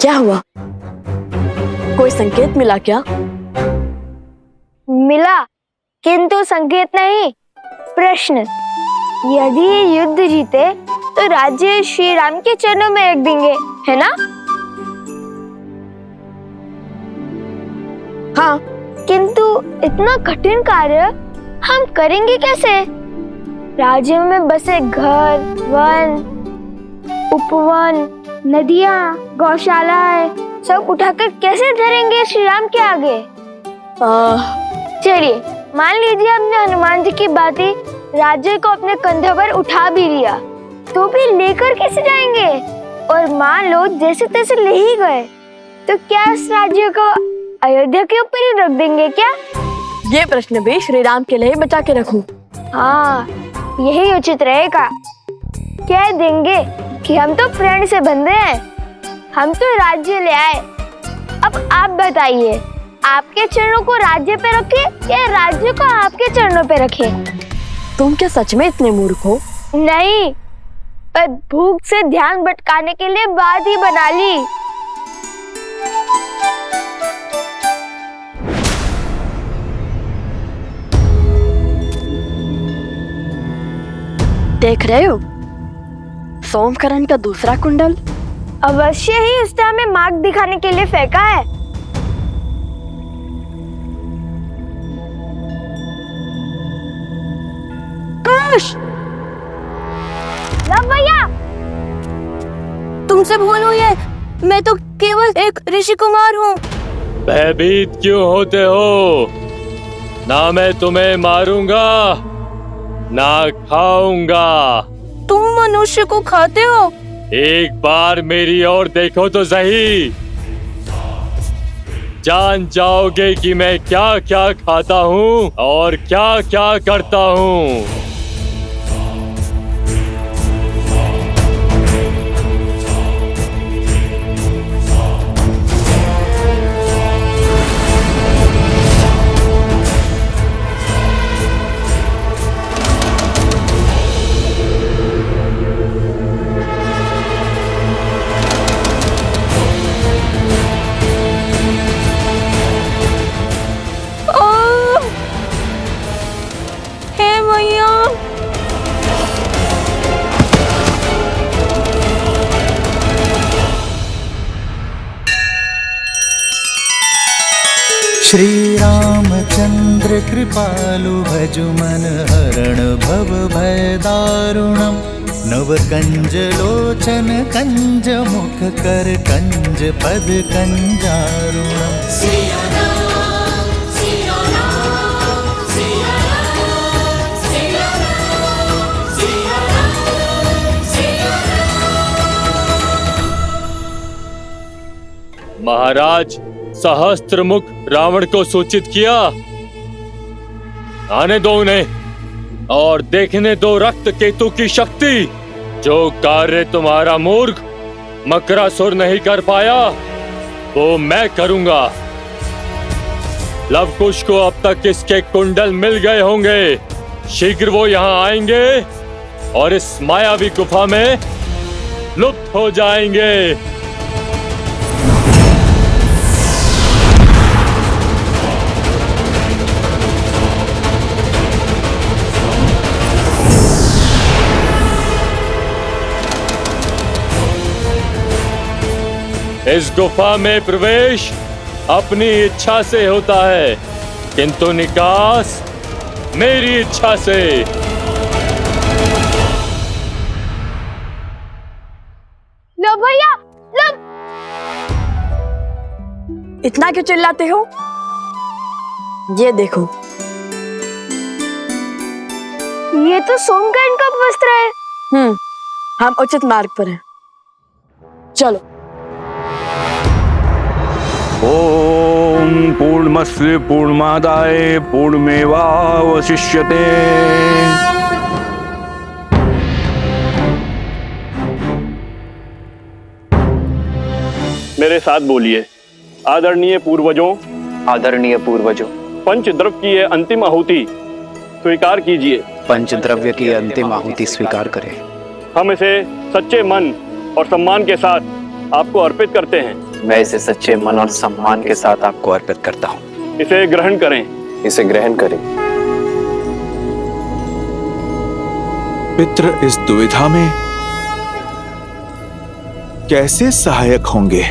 क्या हुआ? कोई संकेत मिला क्या? मिला, किंतु संकेत नहीं, प्रश्न। यदि ये युद्ध जीते तो राज्य श्री राम के चरणों में रख देंगे, है ना? हाँ, किंतु इतना कठिन कार्य हम करेंगे कैसे? राज्य में बसे घर, वन, उपवन, नदियाँ, गौशालाएं सब उठाकर कैसे धरेंगे श्री राम के आगे? चलिए, मान लीजिए हमने हनुमान जी की बातें राज्य को अपने कंधे पर उठा भी लिया, तो भी लेकर कैसे जाएंगे? और मान लो जैसे तैसे ले ही गए, तो क्या इस राज्य को अयोध्या के ऊपर ही रख देंगे क्या? ये प्रश्न भी श्री राम के लिए बचा के रखूं। हाँ, यही उचित रहेगा। कह देंगे कि हम तो प्रण से बंधे हैं, हम तो राज्य ले आए। अब आप बताइए, आपके चरणों को राज्य पे रखे या राज्य को आपके चरणों पे रखे? तुम क्या सच में इतने मूर्ख हो? नहीं, पर भूख से ध्यान भटकाने के लिए बात ही बना ली। देख रहे हो सोमकरण का दूसरा कुंडल? अवश्य ही उसने हमें मार्ग दिखाने के लिए फेंका है। लव भैया, तुमसे भूल हुई है, मैं तो केवल एक ऋषि कुमार हूँ। भयभीत क्यों होते हो? ना मैं तुम्हें मारूंगा ना खाऊंगा। तुम मनुष्य को खाते हो? एक बार मेरी ओर देखो तो सही, जान जाओगे कि मैं क्या क्या खाता हूँ और क्या क्या करता हूँ। श्री रामचंद्र कृपालु भजु मन हरण भव भय दारुणम। नव कंज लोचन कंज मुख कर कंज पद कंजारुणम। महाराज, सहस्त्रमुख रावण को सूचित किया, आने दो उन्हें और देखने दो रक्त केतु की शक्ति। जो कार्य तुम्हारा मूर्ख मकरासुर नहीं कर पाया वो मैं करूंगा। लवकुश को अब तक इसके कुंडल मिल गए होंगे, शीघ्र वो यहाँ आएंगे और इस मायावी गुफा में लुप्त हो जाएंगे। इस गुफा में प्रवेश अपनी इच्छा से होता है, किंतु निकास मेरी इच्छा से। लो भैया, लो। इतना क्यों चिल्लाते हो? ये देखो, ये तो सोमकर्ण का वस्त्र है। हम उचित मार्ग पर हैं। चलो। ओम पूर्णमस्य पूर्णमादाय पूर्णमेवावशिष्यते। मेरे साथ बोलिए। आदरणीय पूर्वजों, आदरणीय पूर्वजों, पंचद्रव्य की ये अंतिम आहुति स्वीकार कीजिए। पंचद्रव्य की अंतिम आहुति स्वीकार करें। हम इसे सच्चे मन और सम्मान के साथ आपको अर्पित करते हैं। मैं इसे सच्चे मन और सम्मान के साथ आपको अर्पित करता हूँ। इसे ग्रहण करें। इसे ग्रहण करें। पितृ इस दुविधा में कैसे सहायक होंगे?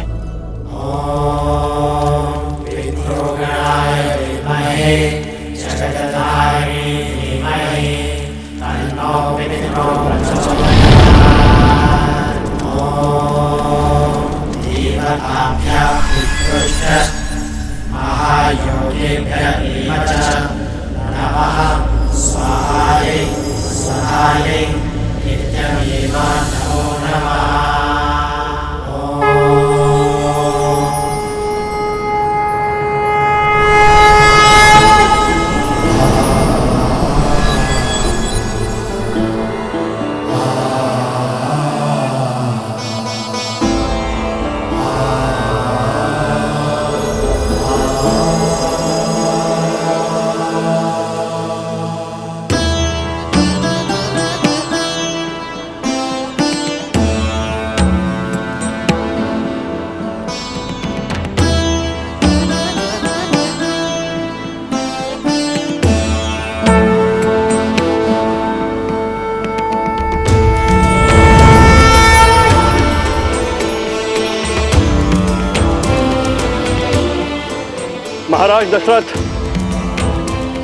महाराज दशरथ,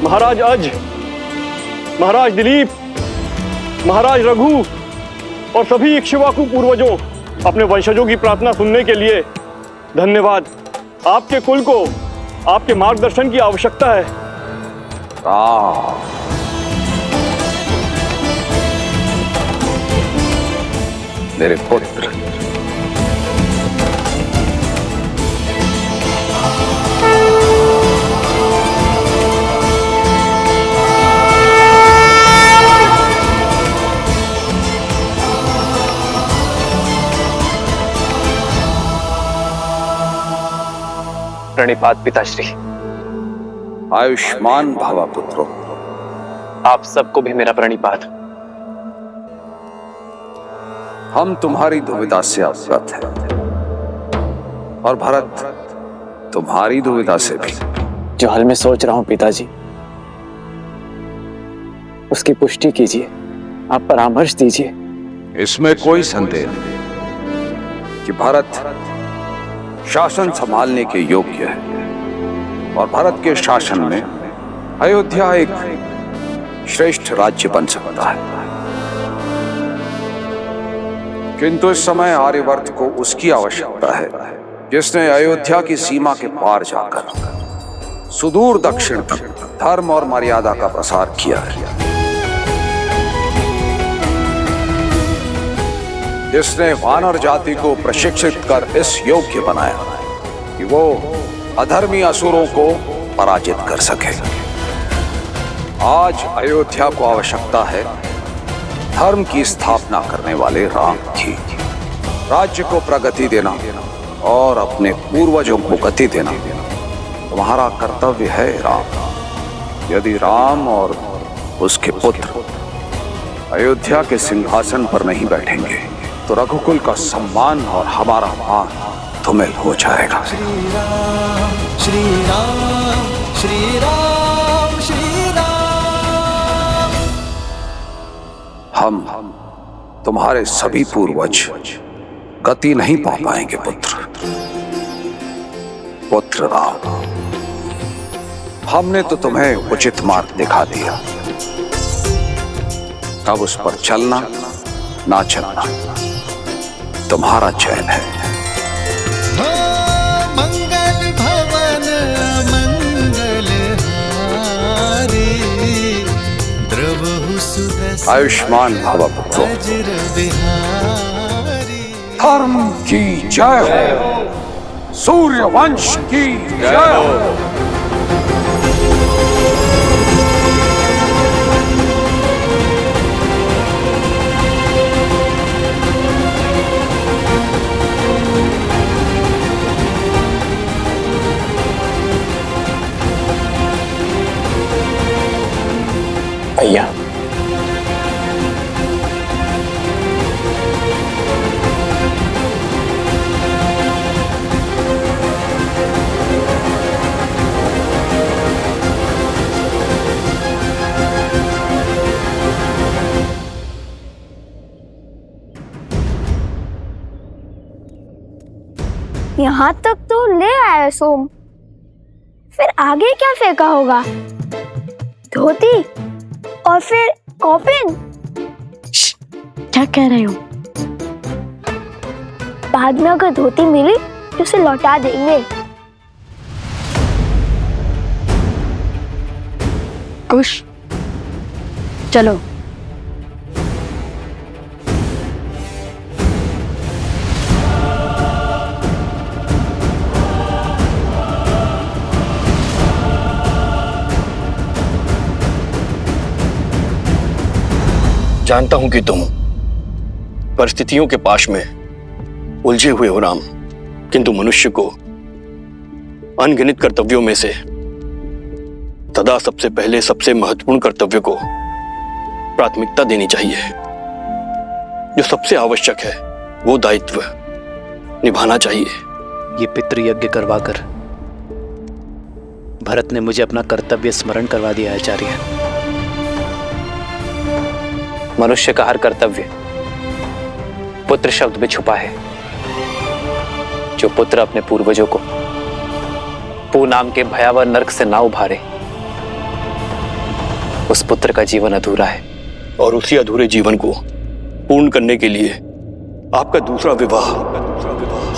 महाराज अज, महाराज दिलीप, महाराज रघु और सभी इक्ष्वाकु पूर्वजों, अपने वंशजों की प्रार्थना सुनने के लिए धन्यवाद। आपके कुल को आपके मार्गदर्शन की आवश्यकता है। मेरे पुत्र, प्रणिपात पिताश्री। आयुष्मान भव पुत्रो। आप सबको भी मेरा प्रणिपात। हम तुम्हारी दुविधा से अवगत हैं और भरत तुम्हारी दुविधा से भी। जो हाल मैं सोच रहा हूं पिताजी, उसकी पुष्टि कीजिए, आप परामर्श दीजिए। इसमें कोई संदेह नहीं कि भरत शासन संभालने के योग्य है और भरत के शासन में अयोध्या एक श्रेष्ठ राज्य बन सकता है। किंतु इस समय आर्यवर्त को उसकी आवश्यकता है जिसने अयोध्या की सीमा के पार जाकर सुदूर दक्षिण तक धर्म और मर्यादा का प्रसार किया है, जिसने वानर जाति को प्रशिक्षित कर इस योग्य बनाया कि वो अधर्मी असुरों को पराजित कर सके। आज अयोध्या को आवश्यकता है धर्म की स्थापना करने वाले राम की। राज्य को प्रगति देना और अपने पूर्वजों को गति देना तुम्हारा कर्तव्य है राम। यदि राम और उसके पुत्र अयोध्या के सिंहासन पर नहीं बैठेंगे तो रघुकुल का सम्मान और हमारा मान धूमिल हो जाएगा। श्री राम श्री राम श्री राम श्री राम। हम तुम्हारे सभी पूर्वज गति नहीं पा पाएंगे पुत्र राम। हमने तो तुम्हें उचित मार्ग दिखा दिया, अब उस पर चलना ना चलना तुम्हारा चयन है। मंगल भवन मंगल हारी, द्रवहु सुदर्शन आयुष्मान भव पुत्रो। वज्र विहारी। धर्म की जय हो, सूर्य वंश की जय हो। भैया, यहाँ तक तो ले आया सोम, फिर आगे क्या फेंका होगा? धोती और फिर कॉपिन? क्या कह रहे हो? बाद में अगर धोती मिली तो उसे लौटा देंगे। कुश, चलो। जानता हूं कि तुम परिस्थितियों के पाश में उलझे हुए हो राम, किंतु मनुष्य को अनगिनत कर्तव्यों में से सदा सबसे पहले सबसे महत्वपूर्ण कर्तव्य को प्राथमिकता देनी चाहिए। जो सबसे आवश्यक है वो दायित्व निभाना चाहिए। ये पितृयज्ञ करवाकर भरत ने मुझे अपना कर्तव्य स्मरण करवा दिया आचार्य। मनुष्य का हर कर्तव्य पुत्र शब्द में छुपा है। जो पुत्र अपने पूर्वजों को पू नाम के भयावह नरक से ना उभारे, उस पुत्र का जीवन अधूरा है। और उसी अधूरे जीवन को पूर्ण करने के लिए आपका दूसरा विवाह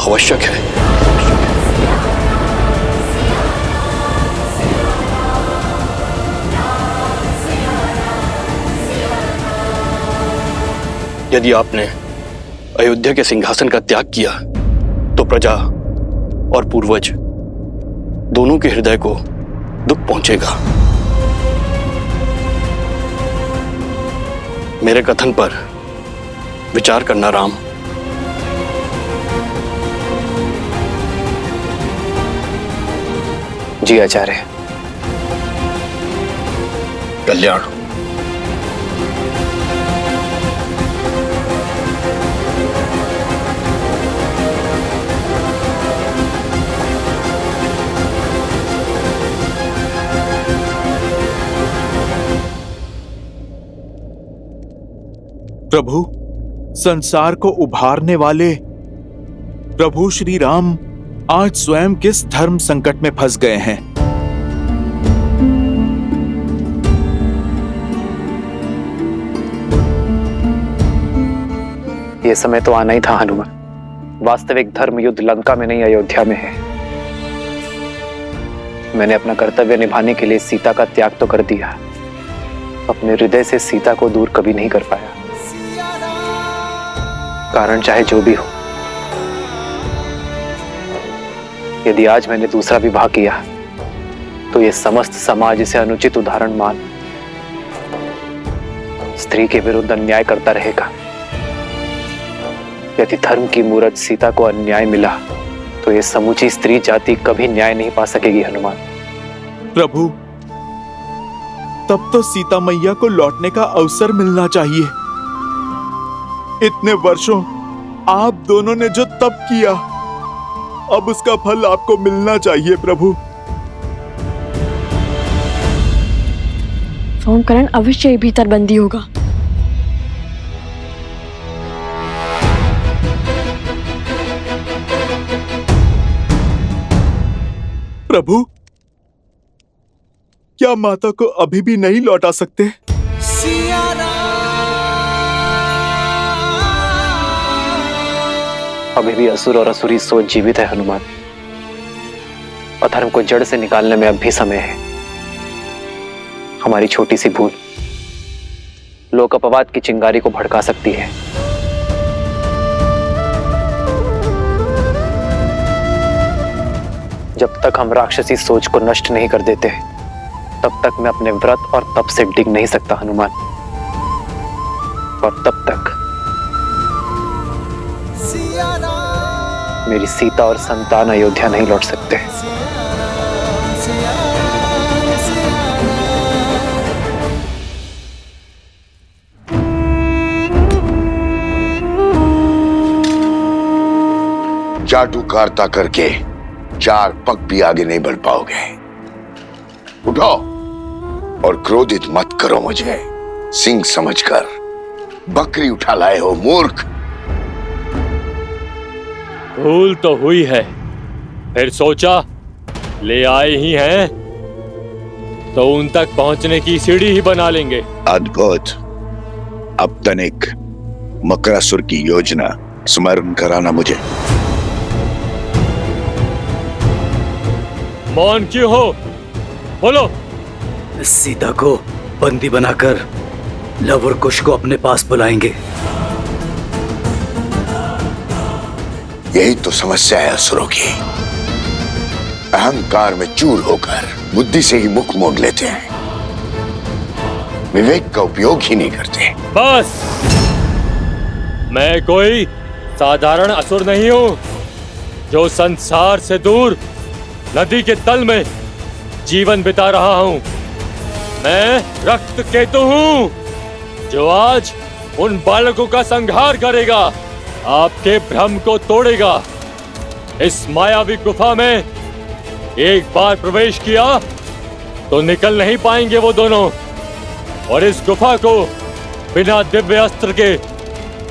आवश्यक है। यदि आपने अयोध्या के सिंहासन का त्याग किया तो प्रजा और पूर्वज दोनों के हृदय को दुख पहुंचेगा। मेरे कथन पर विचार करना राम। जी आचार्य। कल्याण। प्रभु, संसार को उभारने वाले प्रभु श्री राम आज स्वयं किस धर्म संकट में फंस गए हैं? यह समय तो आना ही था हनुमान। वास्तविक धर्म युद्ध लंका में नहीं अयोध्या में है। मैंने अपना कर्तव्य निभाने के लिए सीता का त्याग तो कर दिया, अपने हृदय से सीता को दूर कभी नहीं कर पाया। कारण चाहे जो भी हो, यदि आज मैंने दूसरा विवाह किया तो यह समस्त समाज इसे अनुचित उदाहरण मान स्त्री के विरुद्ध अन्याय करता रहेगा। यदि धर्म की मूरत सीता को अन्याय मिला तो यह समूची स्त्री जाति कभी न्याय नहीं पा सकेगी हनुमान। प्रभु, तब तो सीता मैया को लौटने का अवसर मिलना चाहिए। इतने वर्षों आप दोनों ने जो तप किया, अब उसका फल आपको मिलना चाहिए प्रभु। सोमकरण अवश्य ही भीतर बंदी होगा। प्रभु, क्या माता को अभी भी नहीं लौटा सकते? अभी भी असुर और असुरी सोच जीवित है हनुमान। अधर्म को जड़ से निकालने में अब भी समय है। हमारी छोटी सी भूल लोक अपवाद की चिंगारी को भड़का सकती है। जब तक हम राक्षसी सोच को नष्ट नहीं कर देते, तब तक मैं अपने व्रत और तप से डिग नहीं सकता हनुमान। और तब तक मेरी सीता और संतान अयोध्या नहीं लौट सकते। चाटुकारिता करके 4 पग भी आगे नहीं बढ़ पाओगे। उठो और क्रोधित मत करो मुझे। सिंह समझकर बकरी उठा लाए हो मूर्ख। भूल तो हुई है, फिर सोचा ले आए ही हैं तो उन तक पहुंचने की सीढ़ी ही बना लेंगे। अद्भुत। अब तनिक मकरासुर की योजना स्मरण कराना मुझे। मौन क्यों हो? बोलो। सीता को बंदी बनाकर लव और कुश को अपने पास बुलाएंगे। यही तो समस्या है असुरों की। अहंकार में चूर होकर बुद्धि से ही मुख मोड़ लेते हैं, विवेक का उपयोग ही नहीं करते। बस, मैं कोई साधारण असुर नहीं हूं जो संसार से दूर नदी के तल में जीवन बिता रहा हूं। मैं रक्त केतु हूं जो आज उन बालकों का संहार करेगा, आपके भ्रम को तोड़ेगा। इस मायावी गुफा में एक बार प्रवेश किया तो निकल नहीं पाएंगे वो दोनों, और इस गुफा को बिना दिव्य अस्त्र के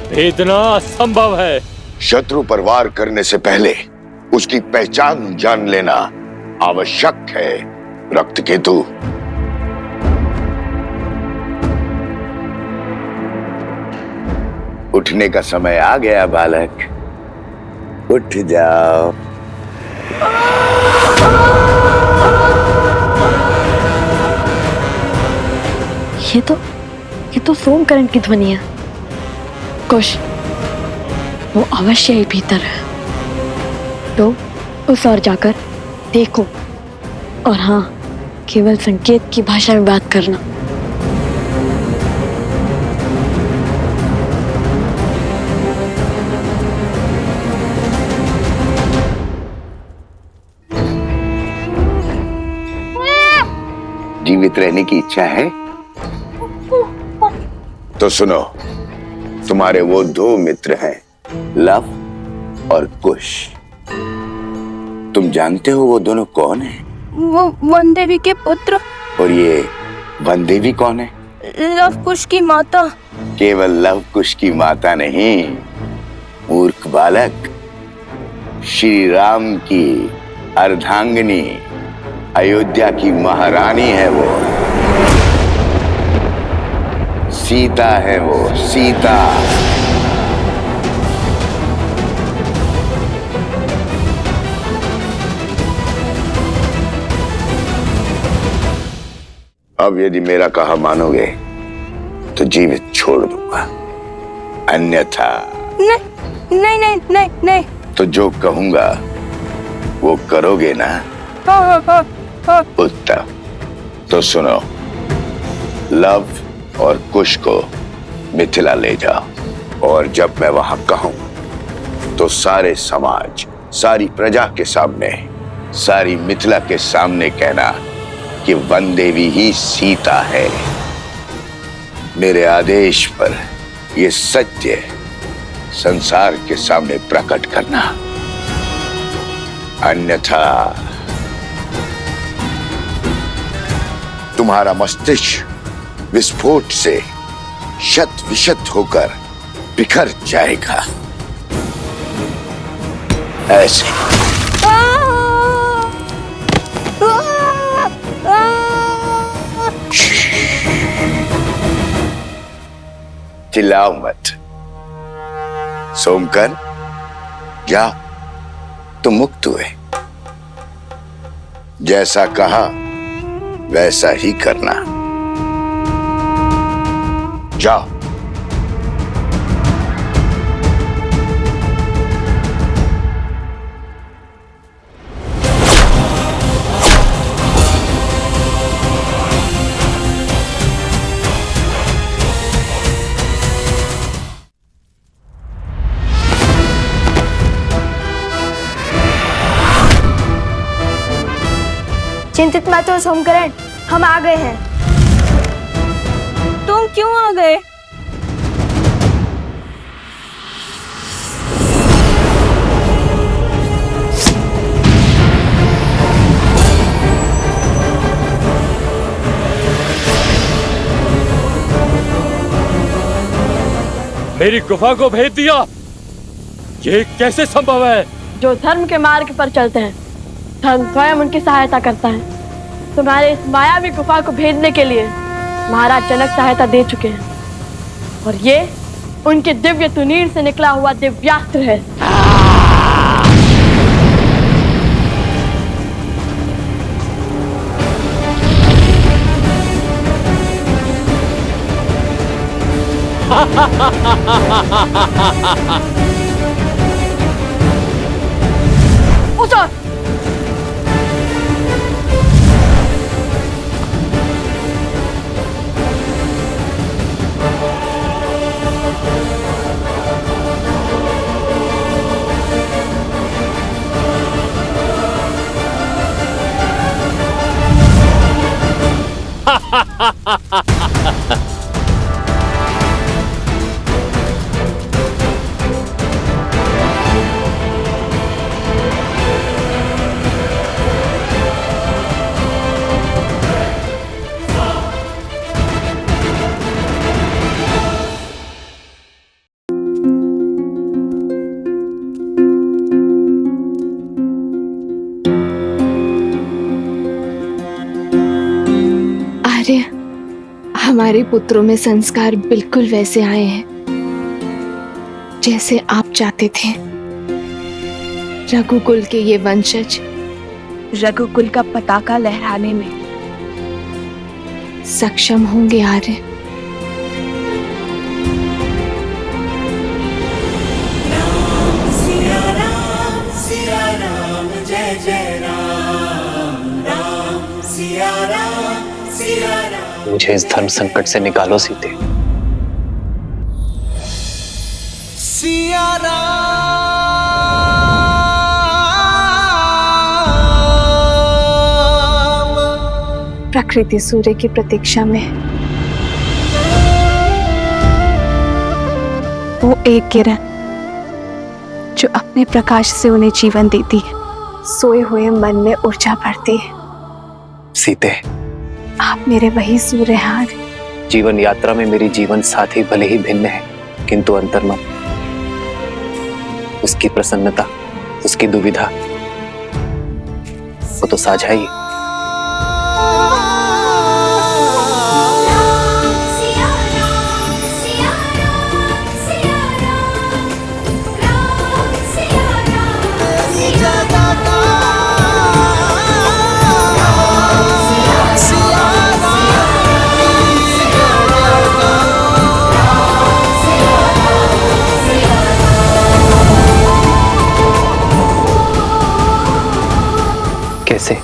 भेदना असंभव है। शत्रु पर वार करने से पहले उसकी पहचान जान लेना आवश्यक है, रक्त केतु। उठने का समय आ गया बालक, उठ जाओ। ये तो सोमकरण की ध्वनि है। कुश, वो अवश्य ही भीतर है। तो उस ओर जाकर देखो, और हाँ, केवल संकेत की भाषा में बात करना। जीवित रहने की इच्छा है तो सुनो, तुम्हारे वो दो मित्र हैं, लव और कुश। तुम जानते हो वो दोनों कौन हैं? वो वन देवी के पुत्र। और ये वन देवी कौन है? लव कुश की माता। केवल लव कुश की माता नहीं, मूर्ख बालक, श्री राम की अर्धांगिनी, अयोध्या की महारानी है वो। सीता है वो, सीता। अब यदि मेरा कहा मानोगे तो जीवित छोड़ दूंगा, अन्यथा नहीं नहीं नहीं नहीं नहीं। तो जो कहूंगा वो करोगे ना? हाँ। उत्तम। तो सुनो, लव और कुश को मिथिला ले जाओ, और जब मैं वहां कहूं तो सारे समाज, सारी प्रजा के सामने, सारी मिथिला के सामने कहना कि वन देवी ही सीता है। मेरे आदेश पर ये सत्य संसार के सामने प्रकट करना, अन्यथा तुम्हारा मस्तिष्क विस्फोट से शत विशत होकर बिखर जाएगा। ऐसे चिल्लाओ मत। सोमकन, जाओ, तुम मुक्त हुए। जैसा कहा वैसा ही करना। जाओ। चिंतित मत हो सोमकरण, हम आ गए हैं। तुम क्यों आ गए? मेरी गुफा को भेज दिया, ये कैसे संभव है? जो धर्म के मार्ग पर चलते हैं धर्म स्वयं उनकी सहायता करता है। तुम्हारे इस मायावी गुफा को भेदने के लिए महाराज जनक सहायता दे चुके हैं और ये उनके दिव्य तुनीर से निकला हुआ दिव्यास्त्र है। उतर! हमारे पुत्रों में संस्कार बिल्कुल वैसे आए हैं जैसे आप चाहते थे। रघुकुल के ये वंशज रघुकुल का पताका लहराने में सक्षम होंगे आर्य। जय जय राम राम सिया राम सिया राम। मुझे इस धर्म संकट से निकालो सीते। सिया राम। प्रकृति सूर्य की प्रतीक्षा में वो एक किरण जो अपने प्रकाश से उन्हें जीवन देती है। सोए हुए मन में ऊर्जा बढ़ती है। सीते, आप मेरे वही सूर्य हैं। जीवन यात्रा में मेरी जीवन साथी भले ही भिन्न है, किंतु अंतर्मन, उसकी प्रसन्नता, उसकी दुविधा, वो तो साझा ही। कैसे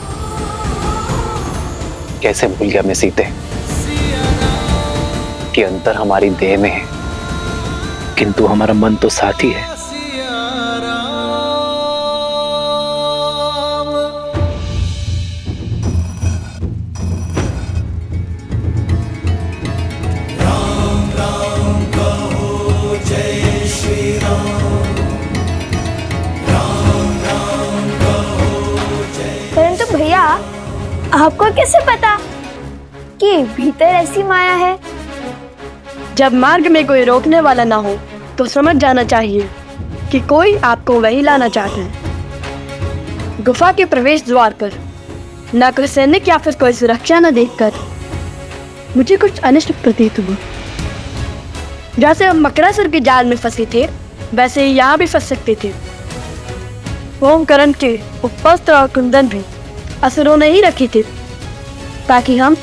कैसे भूल गया मैं सीते कि अंतर हमारी देह में है, किंतु हमारा मन तो साथ ही है। राम राम कहो जय श्री राम। राम राम कहो जय। परंतु भैया, आपको कैसे पता कि भीतर ऐसी माया है? जब मार्ग में कोई रोकने वाला ना हो तो समझ जाना चाहिए कि कोई आपको वही लाना चाहता है। गुफा के प्रवेश द्वार पर न कोई सैनिक या फिर कोई सुरक्षा न देखकर मुझे कुछ अनिष्ट प्रतीत हुआ। जैसे हम मकरासुर के जाल में फंसे थे, वैसे ही यहाँ भी फंस सकते थे। ओमकरण के उपस्त्र और कुंदन भी असुरों ने ही रखी थी ताकि हम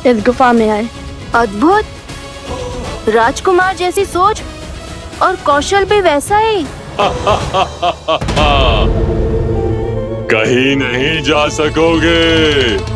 इस गुफा में आए। अद्भुत! राजकुमार जैसी सोच और कौशल भी वैसा ही। कहीं नहीं जा सकोगे।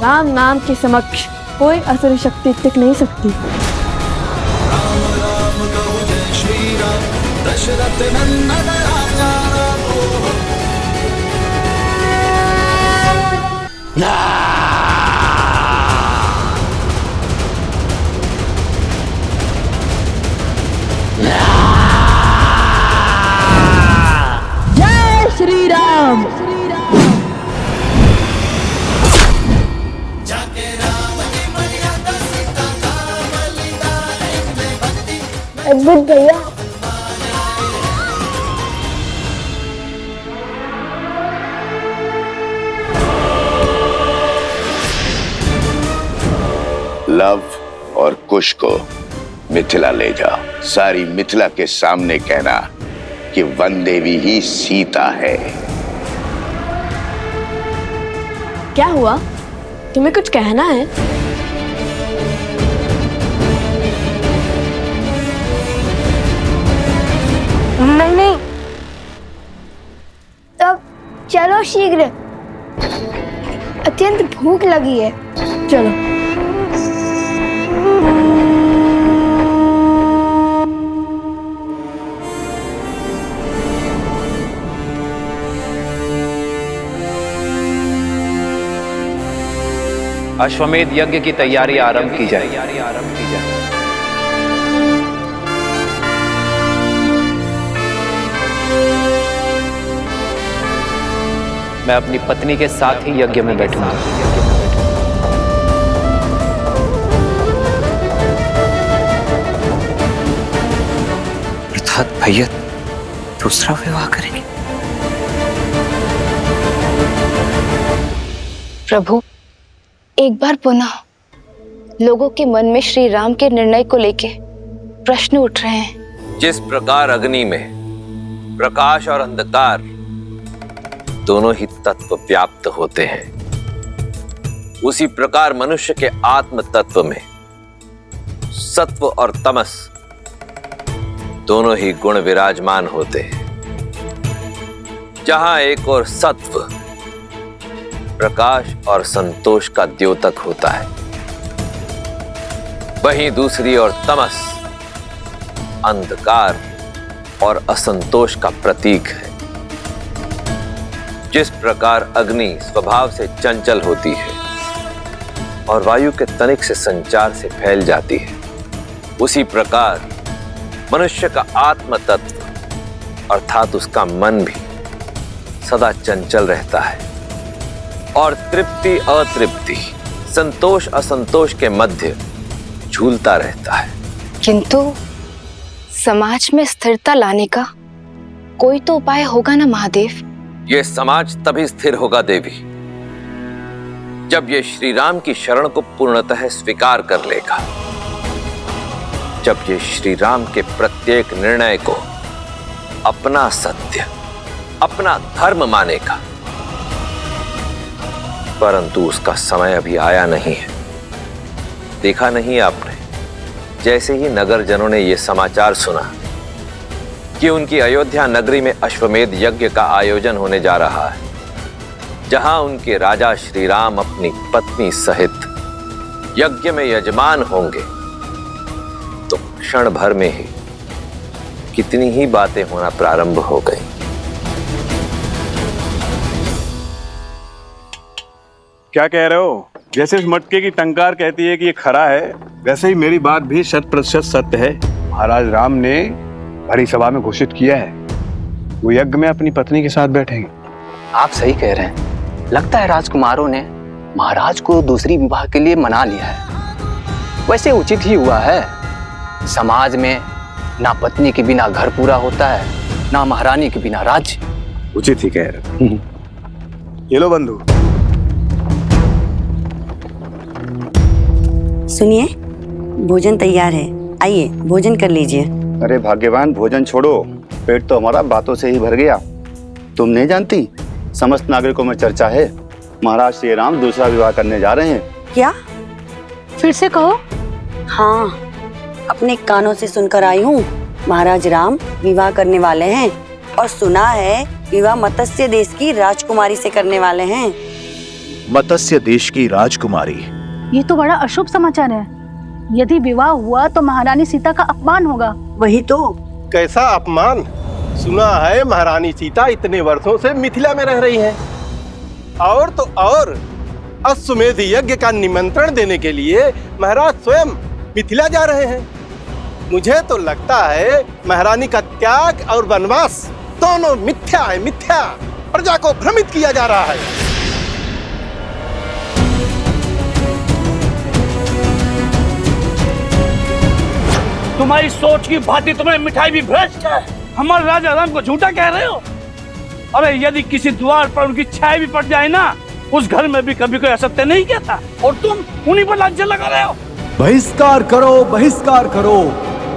राम नाम के समक्ष कोई असुर शक्ति टिक नहीं सकती। राम राम कहो जय श्री राम। दशरथ नंदन राजा जय श्री राम। अद्भुत भैया। लव और कुश को मिथिला ले जाओ। सारी मिथिला के सामने कहना कि वन देवी ही सीता है। क्या हुआ? तुम्हें कुछ कहना है? नहीं। तब चलो शीघ्र, अत्यंत भूख लगी है। चलो। अश्वमेध यज्ञ की तैयारी आरंभ की जाए। मैं अपनी पत्नी के साथ ही यज्ञ में बैठूंगा। अर्थात भैया दूसरा विवाह करेंगे। प्रभु, एक बार पुनः लोगों के मन में श्री राम के निर्णय को लेके प्रश्न उठ रहे हैं। जिस प्रकार अग्नि में प्रकाश और अंधकार दोनों ही तत्व व्याप्त होते हैं, उसी प्रकार मनुष्य के आत्म तत्व में सत्व और तमस दोनों ही गुण विराजमान होते हैं। जहां एक और सत्व प्रकाश और संतोष का द्योतक होता है, वहीं दूसरी ओर तमस अंधकार और असंतोष का प्रतीक है। जिस प्रकार अग्नि स्वभाव से चंचल होती है और वायु के तनिक से संचार से फैल जाती है, उसी प्रकार मनुष्य का आत्म तत्व अर्थात उसका मन भी सदा चंचल रहता है और तृप्ति अतृप्ति, संतोष असंतोष के मध्य झूलता रहता है। किंतु समाज में स्थिरता लाने का कोई तो उपाय होगा ना महादेव? ये समाज तभी स्थिर होगा देवी, जब ये श्री राम की शरण को पूर्णतः स्वीकार कर लेगा, जब ये श्री राम के प्रत्येक निर्णय को अपना सत्य, अपना धर्म मानेगा। परंतु उसका समय अभी आया नहीं है। देखा नहीं आपने, जैसे ही नगर जनों ने यह समाचार सुना कि उनकी अयोध्या नगरी में अश्वमेध यज्ञ का आयोजन होने जा रहा है, जहां उनके राजा श्री राम अपनी पत्नी सहित यज्ञ में यजमान होंगे, तो क्षण भर में ही कितनी ही बातें होना प्रारंभ हो गई। क्या कह रहे हो? जैसे इस मटके की टंकार कहती है कि ये खरा है, वैसे ही मेरी बात भी 100% सत्य है। महाराज राम ने भरी सभा में घोषित किया है वो यज्ञ में अपनी पत्नी के साथ बैठेंगे। आप सही कह रहे हैं। लगता है राजकुमारों ने महाराज को दूसरी विवाह के लिए मना लिया है। वैसे उचित ही हुआ है। समाज में ना पत्नी के बिना घर पूरा होता है, ना महारानी के बिना राज्य। उचित ही कह रहे। ये लो बंधु। सुनिए, भोजन तैयार है, आइए भोजन कर लीजिए। अरे भाग्यवान, भोजन छोड़ो, पेट तो हमारा बातों से ही भर गया। तुम नहीं जानती, समस्त नागरिकों में चर्चा है महाराज श्री राम दूसरा विवाह करने जा रहे हैं। क्या? फिर से कहो। हाँ, अपने कानों से सुनकर आई हूँ। महाराज राम विवाह करने वाले हैं और सुना है विवाह मत्स्य देश की राजकुमारी से करने वाले हैं। मत्स्य देश की राजकुमारी? ये तो बड़ा अशुभ समाचार है। यदि विवाह हुआ तो महारानी सीता का अपमान होगा। वही तो। कैसा अपमान? सुना है महारानी सीता इतने वर्षों से मिथिला में रह रही हैं। और तो और अश्वमेध यज्ञ का निमंत्रण देने के लिए महाराज स्वयं मिथिला जा रहे हैं। मुझे तो लगता है महारानी का त्याग और वनवास दोनों मिथ्या है, मिथ्या। प्रजा को भ्रमित किया जा रहा है। तुम्हारी सोच की भांति तुम्हें मिठाई भी भ्रष्ट है। हमारे राजा राम को झूठा कह रहे हो? अरे यदि किसी द्वार पर उनकी छाया भी पड़ जाए ना, उस घर में भी कभी कोई असत्य नहीं कहता, और तुम उन्हीं पर लांछन लगा रहे हो। बहिष्कार करो, बहिष्कार करो,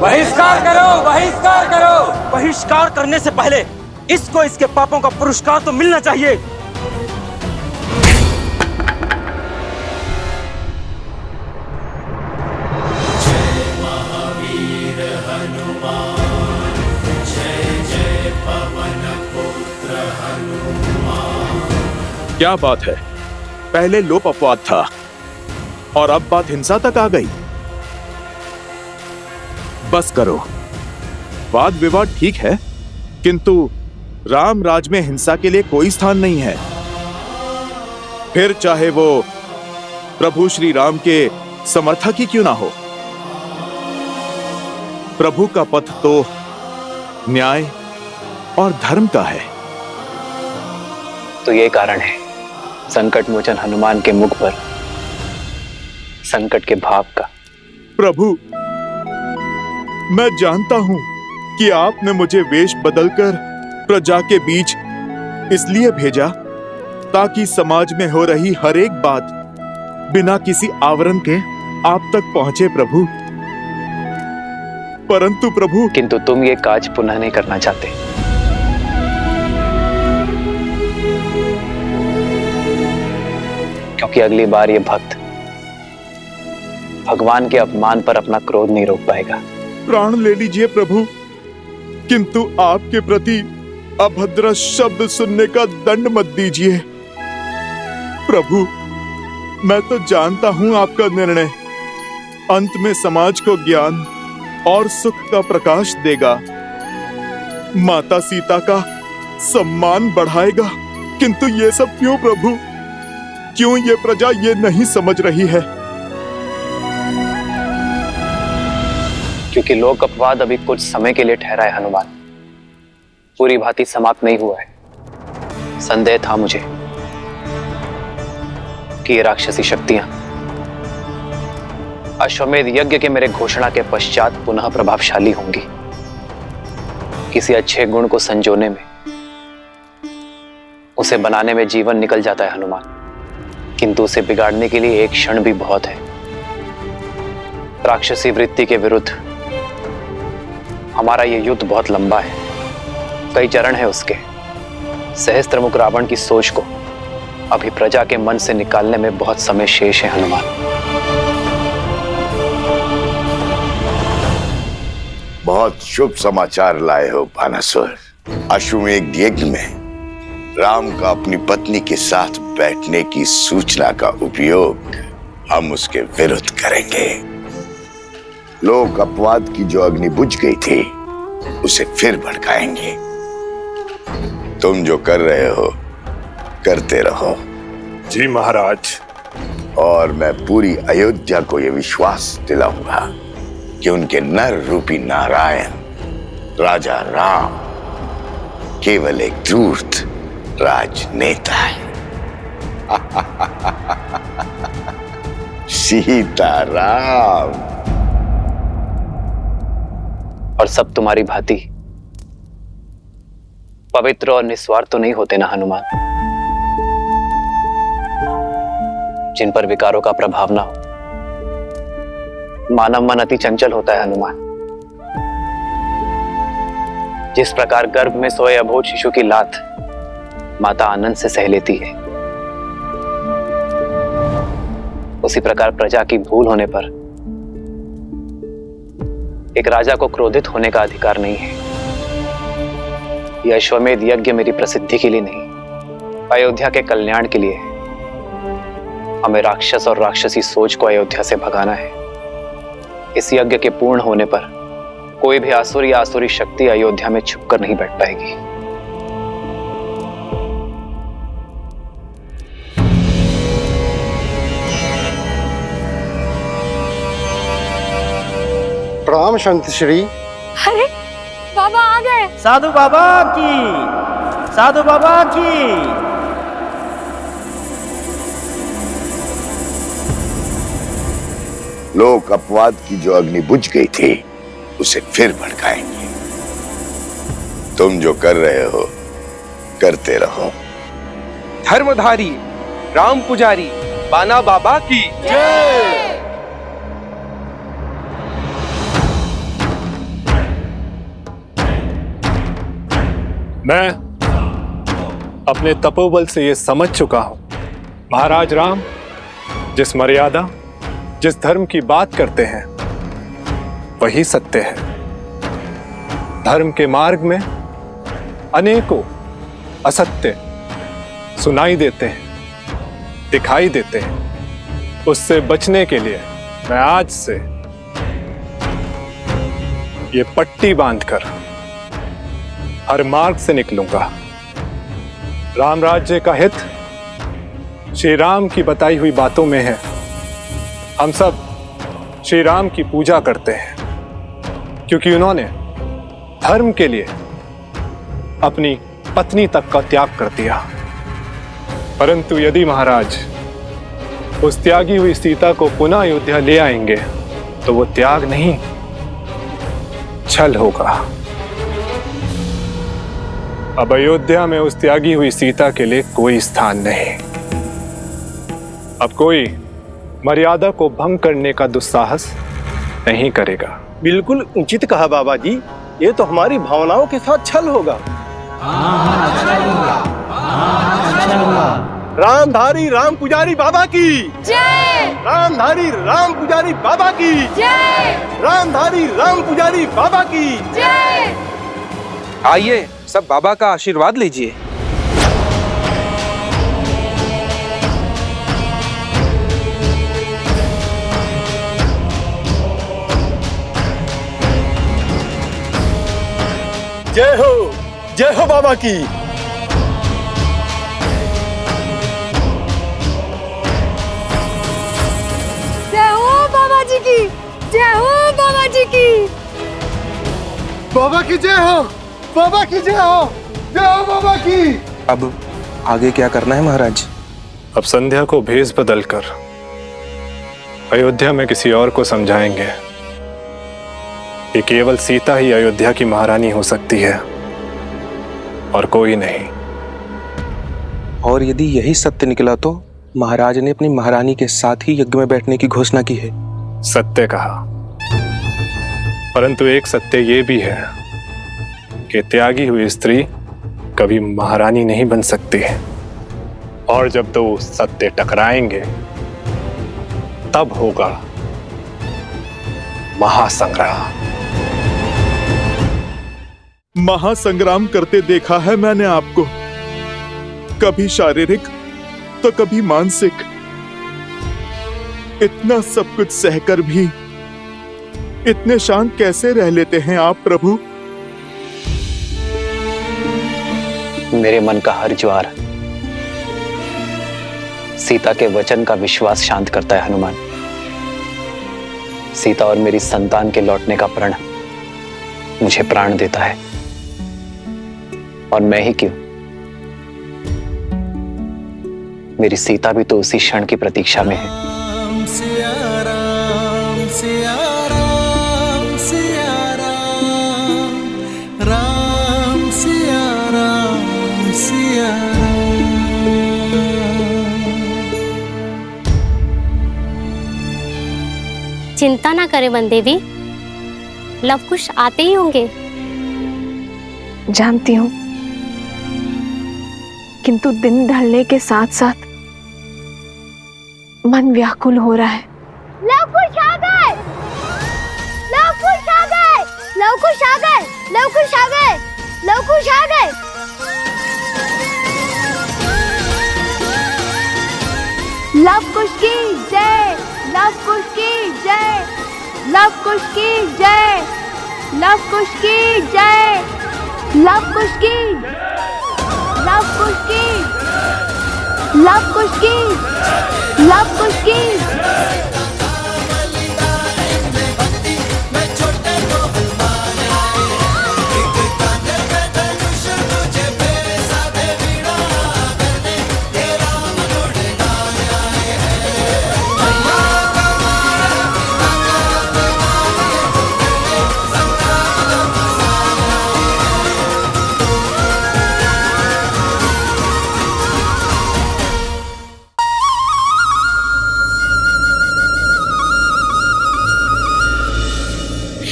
बहिष्कार करो, बहिष्कार करो। बहिष्कार करने से पहले इसको इसके पापों का पुरस्कार तो मिलना चाहिए। क्या बात है, पहले लोप अपवाद था और अब बात हिंसा तक आ गई। बस करो, वाद विवाद ठीक है, किंतु राम राज में हिंसा के लिए कोई स्थान नहीं है। फिर चाहे वो प्रभु श्री राम के समर्थक ही क्यों ना हो। प्रभु का पथ तो न्याय और धर्म का है। तो ये कारण है संकट मोचन हनुमान के मुख पर संकट के भाव का। प्रभु, मैं जानता हूं कि आपने मुझे वेश बदलकर प्रजा के बीच इसलिए भेजा ताकि समाज में हो रही हर एक बात बिना किसी आवरण के आप तक पहुंचे प्रभु। परंतु प्रभु, किंतु तुम ये काज पुनः नहीं करना चाहते। क्योंकि अगली बार ये भक्त भगवान के अपमान पर अपना क्रोध नहीं रोक पाएगा। प्राण ले लीजिए प्रभु, किंतु आपके प्रति अभद्र शब्द सुनने का दंड मत दीजिए। प्रभु, मैं तो जानता हूं आपका निर्णय अंत में समाज को ज्ञान और सुख का प्रकाश देगा, माता सीता का सम्मान बढ़ाएगा। किंतु ये सब क्यों प्रभु? क्यों ये प्रजा ये नहीं समझ रही है? क्योंकि लोक अपवाद अभी कुछ समय के लिए ठहरा है हनुमान, पूरी भांति समाप्त नहीं हुआ है। संदेह था मुझे कि ये राक्षसी शक्तियां अश्वमेध यज्ञ के मेरे घोषणा के पश्चात पुनः प्रभावशाली होंगी। किसी अच्छे गुण को संजोने में, उसे बनाने में जीवन निकल जाता है हनुमान, किंतु उसे बिगाड़ने के लिए एक क्षण भी बहुत है। राक्षसी वृत्ति के विरुद्ध हमारा यह युद्ध बहुत लंबा है, कई चरण है उसके। सहस्त्रमुख रावण की सोच को अभी प्रजा के मन से निकालने में बहुत समय शेष है हनुमान। बहुत शुभ समाचार लाए हो बानासुर। अश्वमेध यज्ञ में राम का अपनी पत्नी के साथ बैठने की सूचना का उपयोग हम उसके विरुद्ध करेंगे। लोक अपवाद की जो अग्नि बुझ गई थी उसे फिर भड़काएंगे। तुम जो कर रहे हो करते रहो। जी महाराज। और मैं पूरी अयोध्या को यह विश्वास दिलाऊंगा कि उनके नर रूपी नारायण राजा राम केवल एक धूर्त राजनेता है। सीताराम। और सब तुम्हारी भांति पवित्र और निस्वार्थ तो नहीं होते ना हनुमान। जिन पर विकारों का प्रभाव ना हो। मानव मन अति चंचल होता है हनुमान। जिस प्रकार गर्भ में सोए अबोध शिशु की लात माता आनंद से सह लेती है, उसी प्रकार प्रजा की भूल होने पर एक राजा को क्रोधित होने का अधिकार नहीं है। यह अश्वमेध यज्ञ मेरी प्रसिद्धि के लिए नहीं, अयोध्या के कल्याण के लिए है। हमें राक्षस और राक्षसी सोच को अयोध्या से भगाना है। इस यज्ञ के पूर्ण होने पर कोई भी आसुर या आसुरी शक्ति अयोध्या में छुपकर नहीं बैठ पाएगी। प्रणाम संत श्री। अरे बाबा आ गए। साधु बाबा की, साधु बाबा की। लोक अपवाद की जो अग्नि बुझ गई थी उसे फिर भड़काएंगे। तुम जो कर रहे हो करते रहो। धर्मधारी राम पुजारी बाना बाबा की जय। मैं अपने तपोबल से ये समझ चुका हूं, महाराज राम जिस मर्यादा, जिस धर्म की बात करते हैं वही सत्य है। धर्म के मार्ग में अनेकों असत्य सुनाई देते हैं, दिखाई देते हैं। उससे बचने के लिए मैं आज से ये पट्टी बांधकर हर मार्ग से निकलूंगा। राम राज्य का हित श्री राम की बताई हुई बातों में है। हम सब श्री राम की पूजा करते हैं क्योंकि उन्होंने धर्म के लिए अपनी पत्नी तक का त्याग कर दिया। परंतु यदि महाराज उस त्यागी हुई सीता को पुनः अयोध्या ले आएंगे तो वो त्याग नहीं, छल होगा। अब अयोध्या में उस त्यागी हुई सीता के लिए कोई स्थान नहीं। अब कोई मर्यादा को भंग करने का दुस्साहस नहीं करेगा। बिल्कुल उचित कहा बाबा जी, ये तो हमारी भावनाओं के साथ छल होगा। रामधारी राम पुजारी बाबा की जय। रामधारी राम पुजारी बाबा की जय। रामधारी राम पुजारी बाबा की जय। आइए सब बाबा का आशीर्वाद लीजिए। जय हो बाबा की। जय हो बाबा जी की। जय हो बाबा जी की। बाबा की जय हो, बाबा की जय हो, जय हो बाबा की। अब आगे क्या करना है महाराज? अब संध्या को भेष बदलकर अयोध्या में किसी और को समझाएंगे कि केवल सीता ही अयोध्या की महारानी हो सकती है और कोई नहीं। और यदि यही सत्य निकला तो महाराज ने अपनी महारानी के साथ ही यज्ञ में बैठने की घोषणा की है। सत्य कहा, परंतु एक सत्य ये भी है कि त्यागी हुई स्त्री कभी महारानी नहीं बन सकती है। और जब दो सत्य टकराएंगे तब होगा महासंग्राम। महासंग्राम करते देखा है मैंने आपको, कभी शारीरिक तो कभी मानसिक। इतना सब कुछ सहकर भी इतने शांत कैसे रह लेते हैं आप प्रभु? मेरे मन का हर ज्वार सीता के वचन का विश्वास शांत करता है हनुमान। सीता और मेरी संतान के लौटने का प्रण मुझे प्राण देता है। और मैं ही क्यों, मेरी सीता भी तो उसी क्षण की प्रतीक्षा में है। सिया राम सिया राम सिया राम, राम सिया राम सिया राम। चिंता ना करें वन देवी, लवकुश आते ही होंगे। जानती हूँ, किंतु दिन ढलने के साथ साथ मन व्याकुल हो रहा है। लवकुश आ गए। लवकुश आ गए। लवकुश आ गए। लवकुश आ गए। लवकुश आ गए। लवकुश की जय। लवकुश की जय। लवकुश की जय। लवकुश की जय। लवकुश की। लवकुश की। लवकुश की। लवकुश की।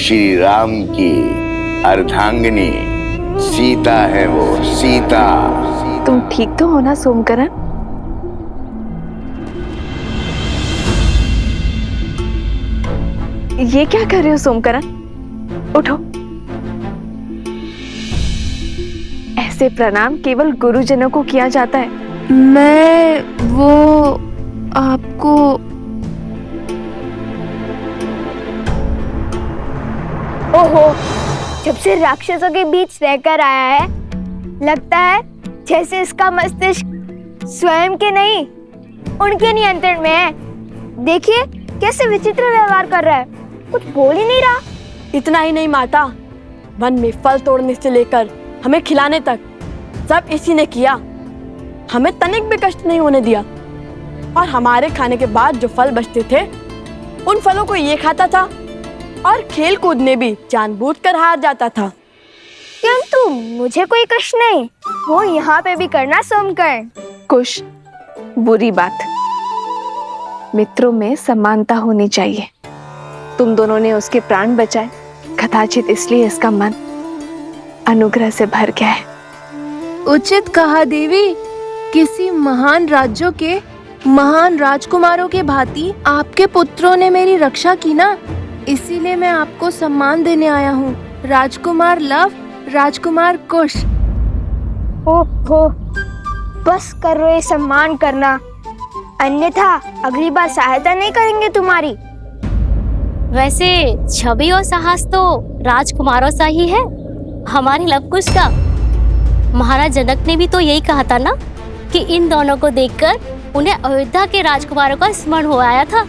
श्री राम की अर्धांगिनी सीता है वो, सीता। तुम ठीक तो हो ना सोमकरण? ये क्या कर रहे हो सोमकरण? उठो। ऐसे प्रणाम केवल गुरुजनों को किया जाता है। मैं वो आपको ओहो, जब से राक्षसों के बीच रहकर आया है, लगता है जैसे इसका मस्तिष्क स्वयं के नहीं उनके नियंत्रण में है। देखिए कैसे विचित्र व्यवहार कर रहा है, कुछ बोल ही नहीं रहा। इतना ही नहीं माता, वन में फल तोड़ने से लेकर हमें खिलाने तक सब इसी ने किया। हमें तनिक भी कष्ट नहीं होने दिया, और हमारे खाने के बाद जो फल बचते थे उन फलों को ये खाता था, और खेल कूद में भी जानबूझकर हार जाता था। किंतु मुझे कोई कष्ट नहीं, वो यहाँ पे भी करना सोमकर्ण। कुश, बुरी बात। मित्रों में समानता होनी चाहिए। तुम दोनों ने उसके प्राण बचाए, कदाचित इसलिए इसका मन अनुग्रह से भर गया है। उचित कहा देवी। किसी महान राज्यों के महान राजकुमारों के भांति आपके पुत्रों ने मेरी रक्षा की ना, इसीलिए मैं आपको सम्मान देने आया हूँ। राजकुमार लव, राजकुमार कुश। ओहो, बस करो ये सम्मान करना, अन्यथा अगली बार सहायता नहीं करेंगे तुम्हारी। वैसे छवि और साहस तो राजकुमारों सा ही है, हमारे लवकुश का। महाराज जनक ने भी तो यही कहा था ना कि इन दोनों को देखकर उन्हें अयोध्या के राजकुमारों का स्मरण हो आया था।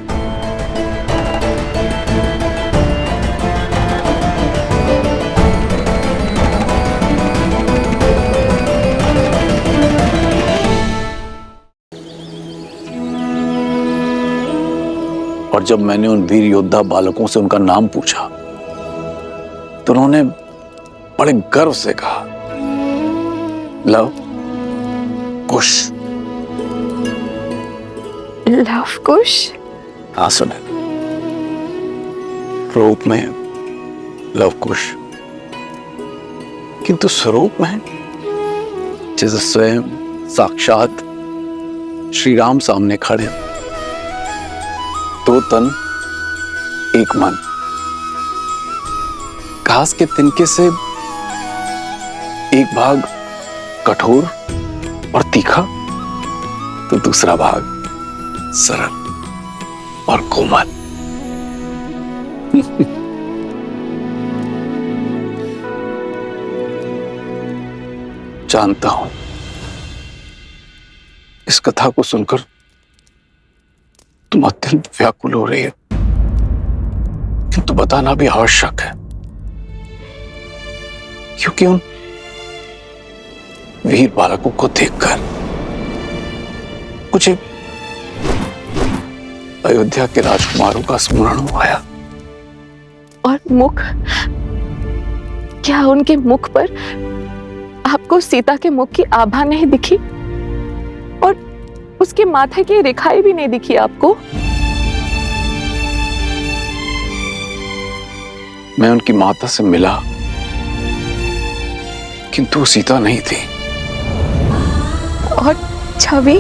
और जब मैंने उन वीर योद्धा बालकों से उनका नाम पूछा तो उन्होंने बड़े गर्व से कहा, लव कुश। लव कुश? हाँ सुने, रूप में लव कुश, किंतु स्वरूप में जैसे स्वयं साक्षात श्री राम सामने खड़े, दो तन एक मन। घास के तिनके से एक भाग कठोर और तीखा, तो दूसरा भाग सरल और कोमल। जानता हूं इस कथा को सुनकर तुम अत्यंत व्याकुल हो रही है, किंतु बताना भी आवश्यक है, क्योंकि उन वीर बालकों को देखकर मुझे अयोध्या के राजकुमारों का स्मरण आया। और मुख, क्या उनके मुख पर आपको सीता के मुख की आभा नहीं दिखी? और उसके माथे की रेखाएं भी नहीं दिखी आपको? मैं उनकी माता से मिला, किंतु सीता नहीं थी। और छवि,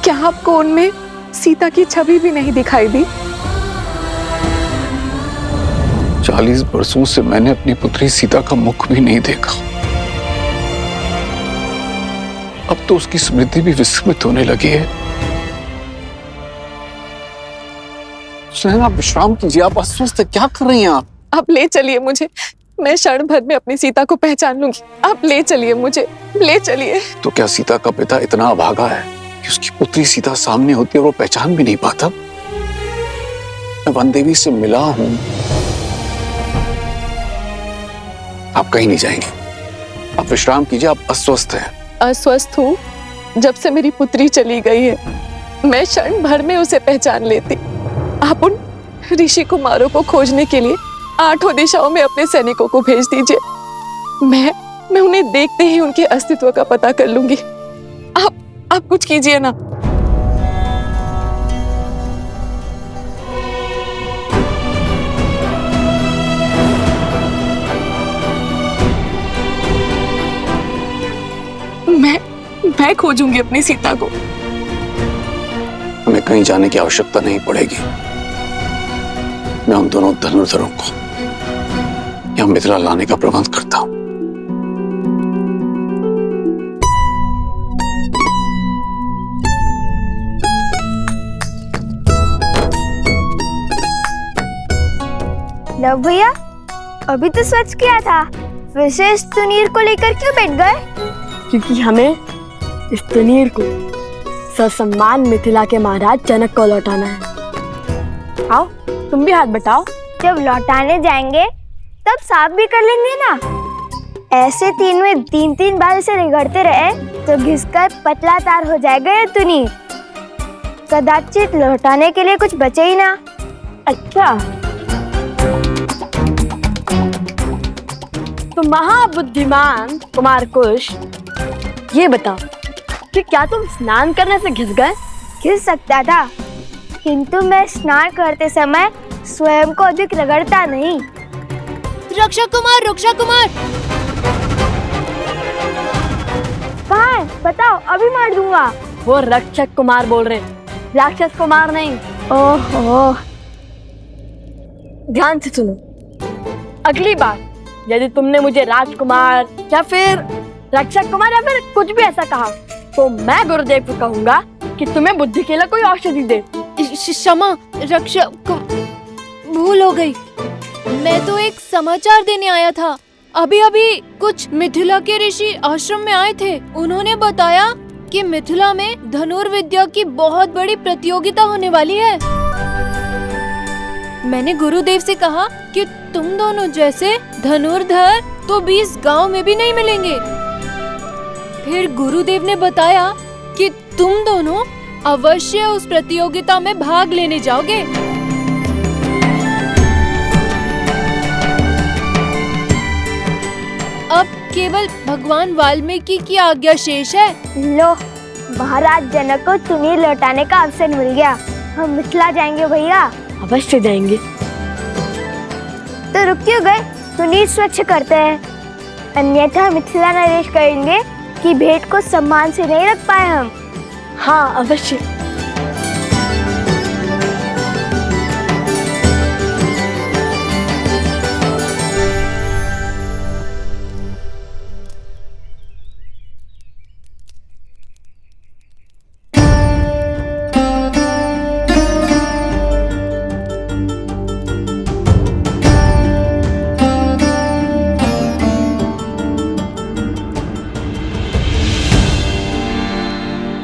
क्या आपको उनमें सीता की छवि भी नहीं दिखाई दी? 40 वर्षों से मैंने अपनी पुत्री सीता का मुख भी नहीं देखा। अब तो उसकी स्मृति भी विस्मृत होने लगी है। आप विश्राम कीजिए, आप अस्वस्थ है, क्या कर रही हैं आप ले चलिए मुझे, मैं क्षण भर में अपनी सीता को पहचान लूंगी। आप ले चलिए मुझे, ले चलिए। तो क्या सीता का पिता इतना अभागा है कि उसकी पुत्री सीता सामने होती है और वो पहचान भी नहीं पाता? मैं वन देवी से मिला हूं। आप कहीं नहीं जाएंगे, आप विश्राम कीजिए, आप अस्वस्थ हैं। अस्वस्थ हूँ? जब से मेरी पुत्री चली गई है, मैं क्षण भर में उसे पहचान लेती। आप उन ऋषि कुमारों को खोजने के लिए 8 दिशाओं में अपने सैनिकों को भेज दीजिए। मैं उन्हें देखते ही उनके अस्तित्व का पता कर लूंगी। आप कुछ कीजिए ना। मैं खोजूंगी अपनी सीता को। हमें कहीं जाने की आवश्यकता नहीं पड़ेगी। मैं उन दोनों धनुर्धरों को यहाँ मिथिला लाने का प्रबंध करता हूँ। लव भैया, अभी तो स्वच्छ किया था, विशेष तुनीर को लेकर क्यों बैठ गए? क्योंकि हमें इस तुनीर को ससम्मान मिथिला के महाराज जनक को लौटाना है। आओ तुम भी हाथ बटाओ। जब लौटाने जाएंगे तब साफ भी कर लेंगे ना। ऐसे तीन में तीन बार इसे रगड़ते रहे तो घिसकर पतला तार हो जाएगा ये तुनीर। कदाचित लौटाने के लिए कुछ बचे ही ना। अच्छा, तो महाबुद्धिमान कुमार कुश, ये बताओ कि क्या तुम स्नान करने से घिस गए? घिस सकता था, किंतु मैं स्नान करते समय स्वयं को अधिक रगड़ता नहीं। रक्षा कुमार, रक्षा कुमार, कहाँ है? बताओ, अभी मार दूंगा। वो रक्षक कुमार बोल रहे, राक्षस कुमार नहीं। ओहो, ध्यान से सुनो, अगली बार यदि तुमने मुझे राजकुमार या फिर रक्षक कुमार या फिर कुछ भी ऐसा कहा तो मैं गुरुदेव को कहूंगा कि तुम्हें बुद्धि के लिए कोई औषधि दे। क्षमा रक्षक, भूल हो गई। मैं तो एक समाचार देने आया था। अभी अभी कुछ मिथिला के ऋषि आश्रम में आए थे। उन्होंने बताया कि मिथिला में धनुर्विद्या की बहुत बड़ी प्रतियोगिता होने वाली है। मैंने गुरुदेव से कहा कि तुम दोनों जैसे धनुर्धर तो 20 गांव में भी नहीं मिलेंगे। फिर गुरुदेव ने बताया कि तुम दोनों अवश्य उस प्रतियोगिता में भाग लेने जाओगे। अब केवल भगवान वाल्मीकि की आज्ञा शेष है। लो, महाराज जनक को तुनीर लौटाने का अवसर मिल गया। हम मिथिला जाएंगे भैया। अवश्य जाएंगे। तो रुक क्यों गए? तुनीर स्वच्छ करते हैं, अन्यथा मिथिला नरेश कहेंगे कि भेंट को सम्मान से नहीं रख पाए हम। हाँ अवश्य।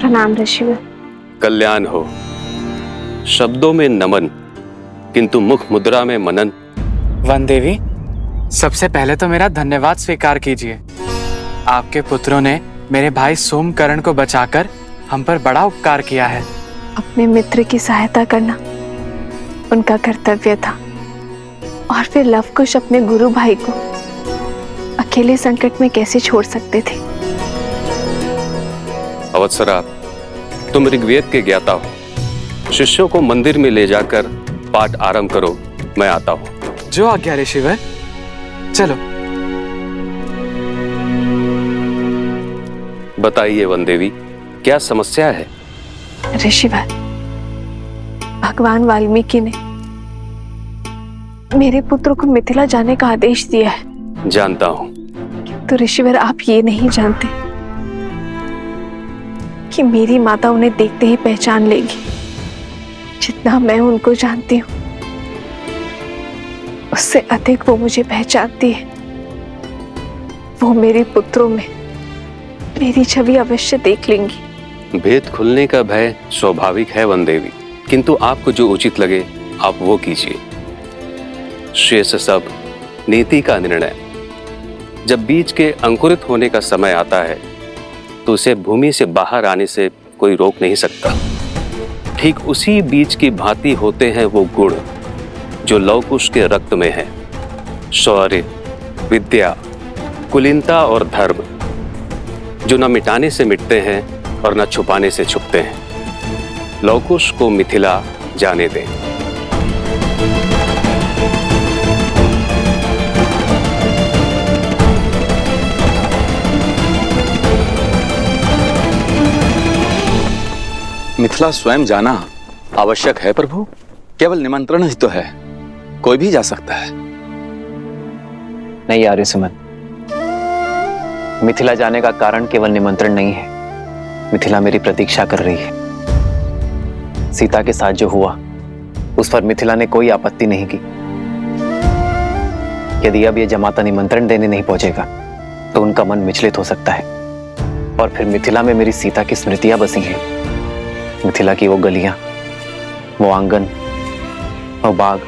प्रणाम ऋषिवर। कल्याण हो। शब्दों में नमन, किंतु मुख मुद्रा में मनन। वन देवी, सबसे पहले तो मेरा धन्यवाद स्वीकार कीजिए। आपके पुत्रों ने मेरे भाई सोमकर्ण को बचाकर हम पर बड़ा उपकार किया है। अपने मित्र की सहायता करना उनका कर्तव्य था, और फिर लवकुश अपने गुरु भाई को अकेले संकट में कैसे छोड़ सकते थे। अवत्सरा, तुम ऋग्वेद के ज्ञाता हो। शिष्यों को मंदिर में ले जाकर पाठ आरंभ करो, मैं आता हूँ। जो आज्ञा ऋषिवर। चलो। बताइए वन देवी, क्या समस्या है? ऋषिवर, भगवान वाल्मीकि ने मेरे पुत्र को मिथिला जाने का आदेश दिया है। जानता हूँ। तो ऋषिवर, आप ये नहीं जानते कि मेरी माता उन्हें देखते ही पहचान लेगी। जितना मैं उनको जानती हूँ उससे अधिक वो मुझे पहचानती है। वो मेरे पुत्रों में मेरी छवि अवश्य देख लेंगी। भेद खुलने का भय स्वाभाविक है वन देवी, किंतु आपको जो उचित लगे आप वो कीजिए। शेष सब नीति का निर्णय। जब बीज के अंकुरित होने का समय आता है तो उसे भूमि से बाहर आने से कोई रोक नहीं सकता। ठीक उसी बीज की भांति होते हैं वो गुण जो लवकुश के रक्त में है। शौर्य, विद्या, कुलीनता और धर्म, जो न मिटाने से मिटते हैं और न छुपाने से छुपते हैं। लवकुश को मिथिला जाने दें। मिथिला स्वयं जाना आवश्यक है प्रभु? केवल निमंत्रण ही तो है, कोई भी जा सकता है। नहीं आर्यसुमन, मिथिला जाने का कारण केवल निमंत्रण नहीं है। मिथिला मेरी प्रतीक्षा कर रही है। सीता के साथ जो हुआ उस पर मिथिला ने कोई आपत्ति नहीं की। यदि अब यह जमाता निमंत्रण देने नहीं पहुंचेगा तो उनका मन विचलित हो सकता है, और फिर मिथिला में मेरी सीता की स्मृतियां बसी हैं। मिथिला की वो गलियां, वो आंगन, वो बाग,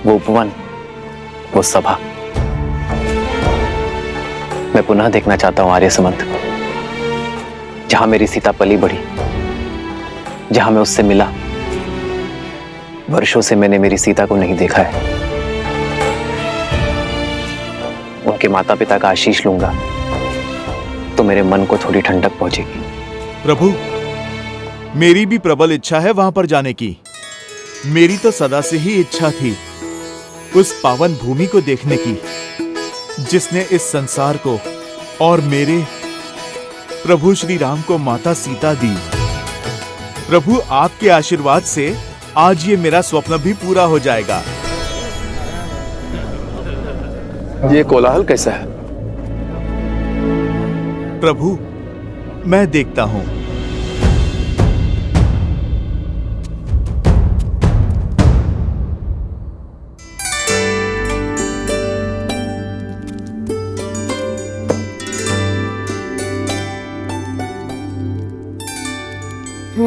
वो उपवन, वो सभा मैं पुनः देखना चाहता हूं आर्यसुमंत। जहां मेरी सीता पली बढ़ी, जहां मैं उससे मिला। वर्षों से मैंने मेरी सीता को नहीं देखा है। उनके माता पिता का आशीष लूंगा तो मेरे मन को थोड़ी ठंडक पहुंचेगी। प्रभु, मेरी भी प्रबल इच्छा है वहां पर जाने की। मेरी तो सदा से ही इच्छा थी उस पावन भूमि को देखने की जिसने इस संसार को और मेरे प्रभु श्री राम को माता सीता दी। प्रभु, आपके आशीर्वाद से आज ये मेरा स्वप्न भी पूरा हो जाएगा। ये कोलाहल कैसा है? प्रभु, मैं देखता हूं।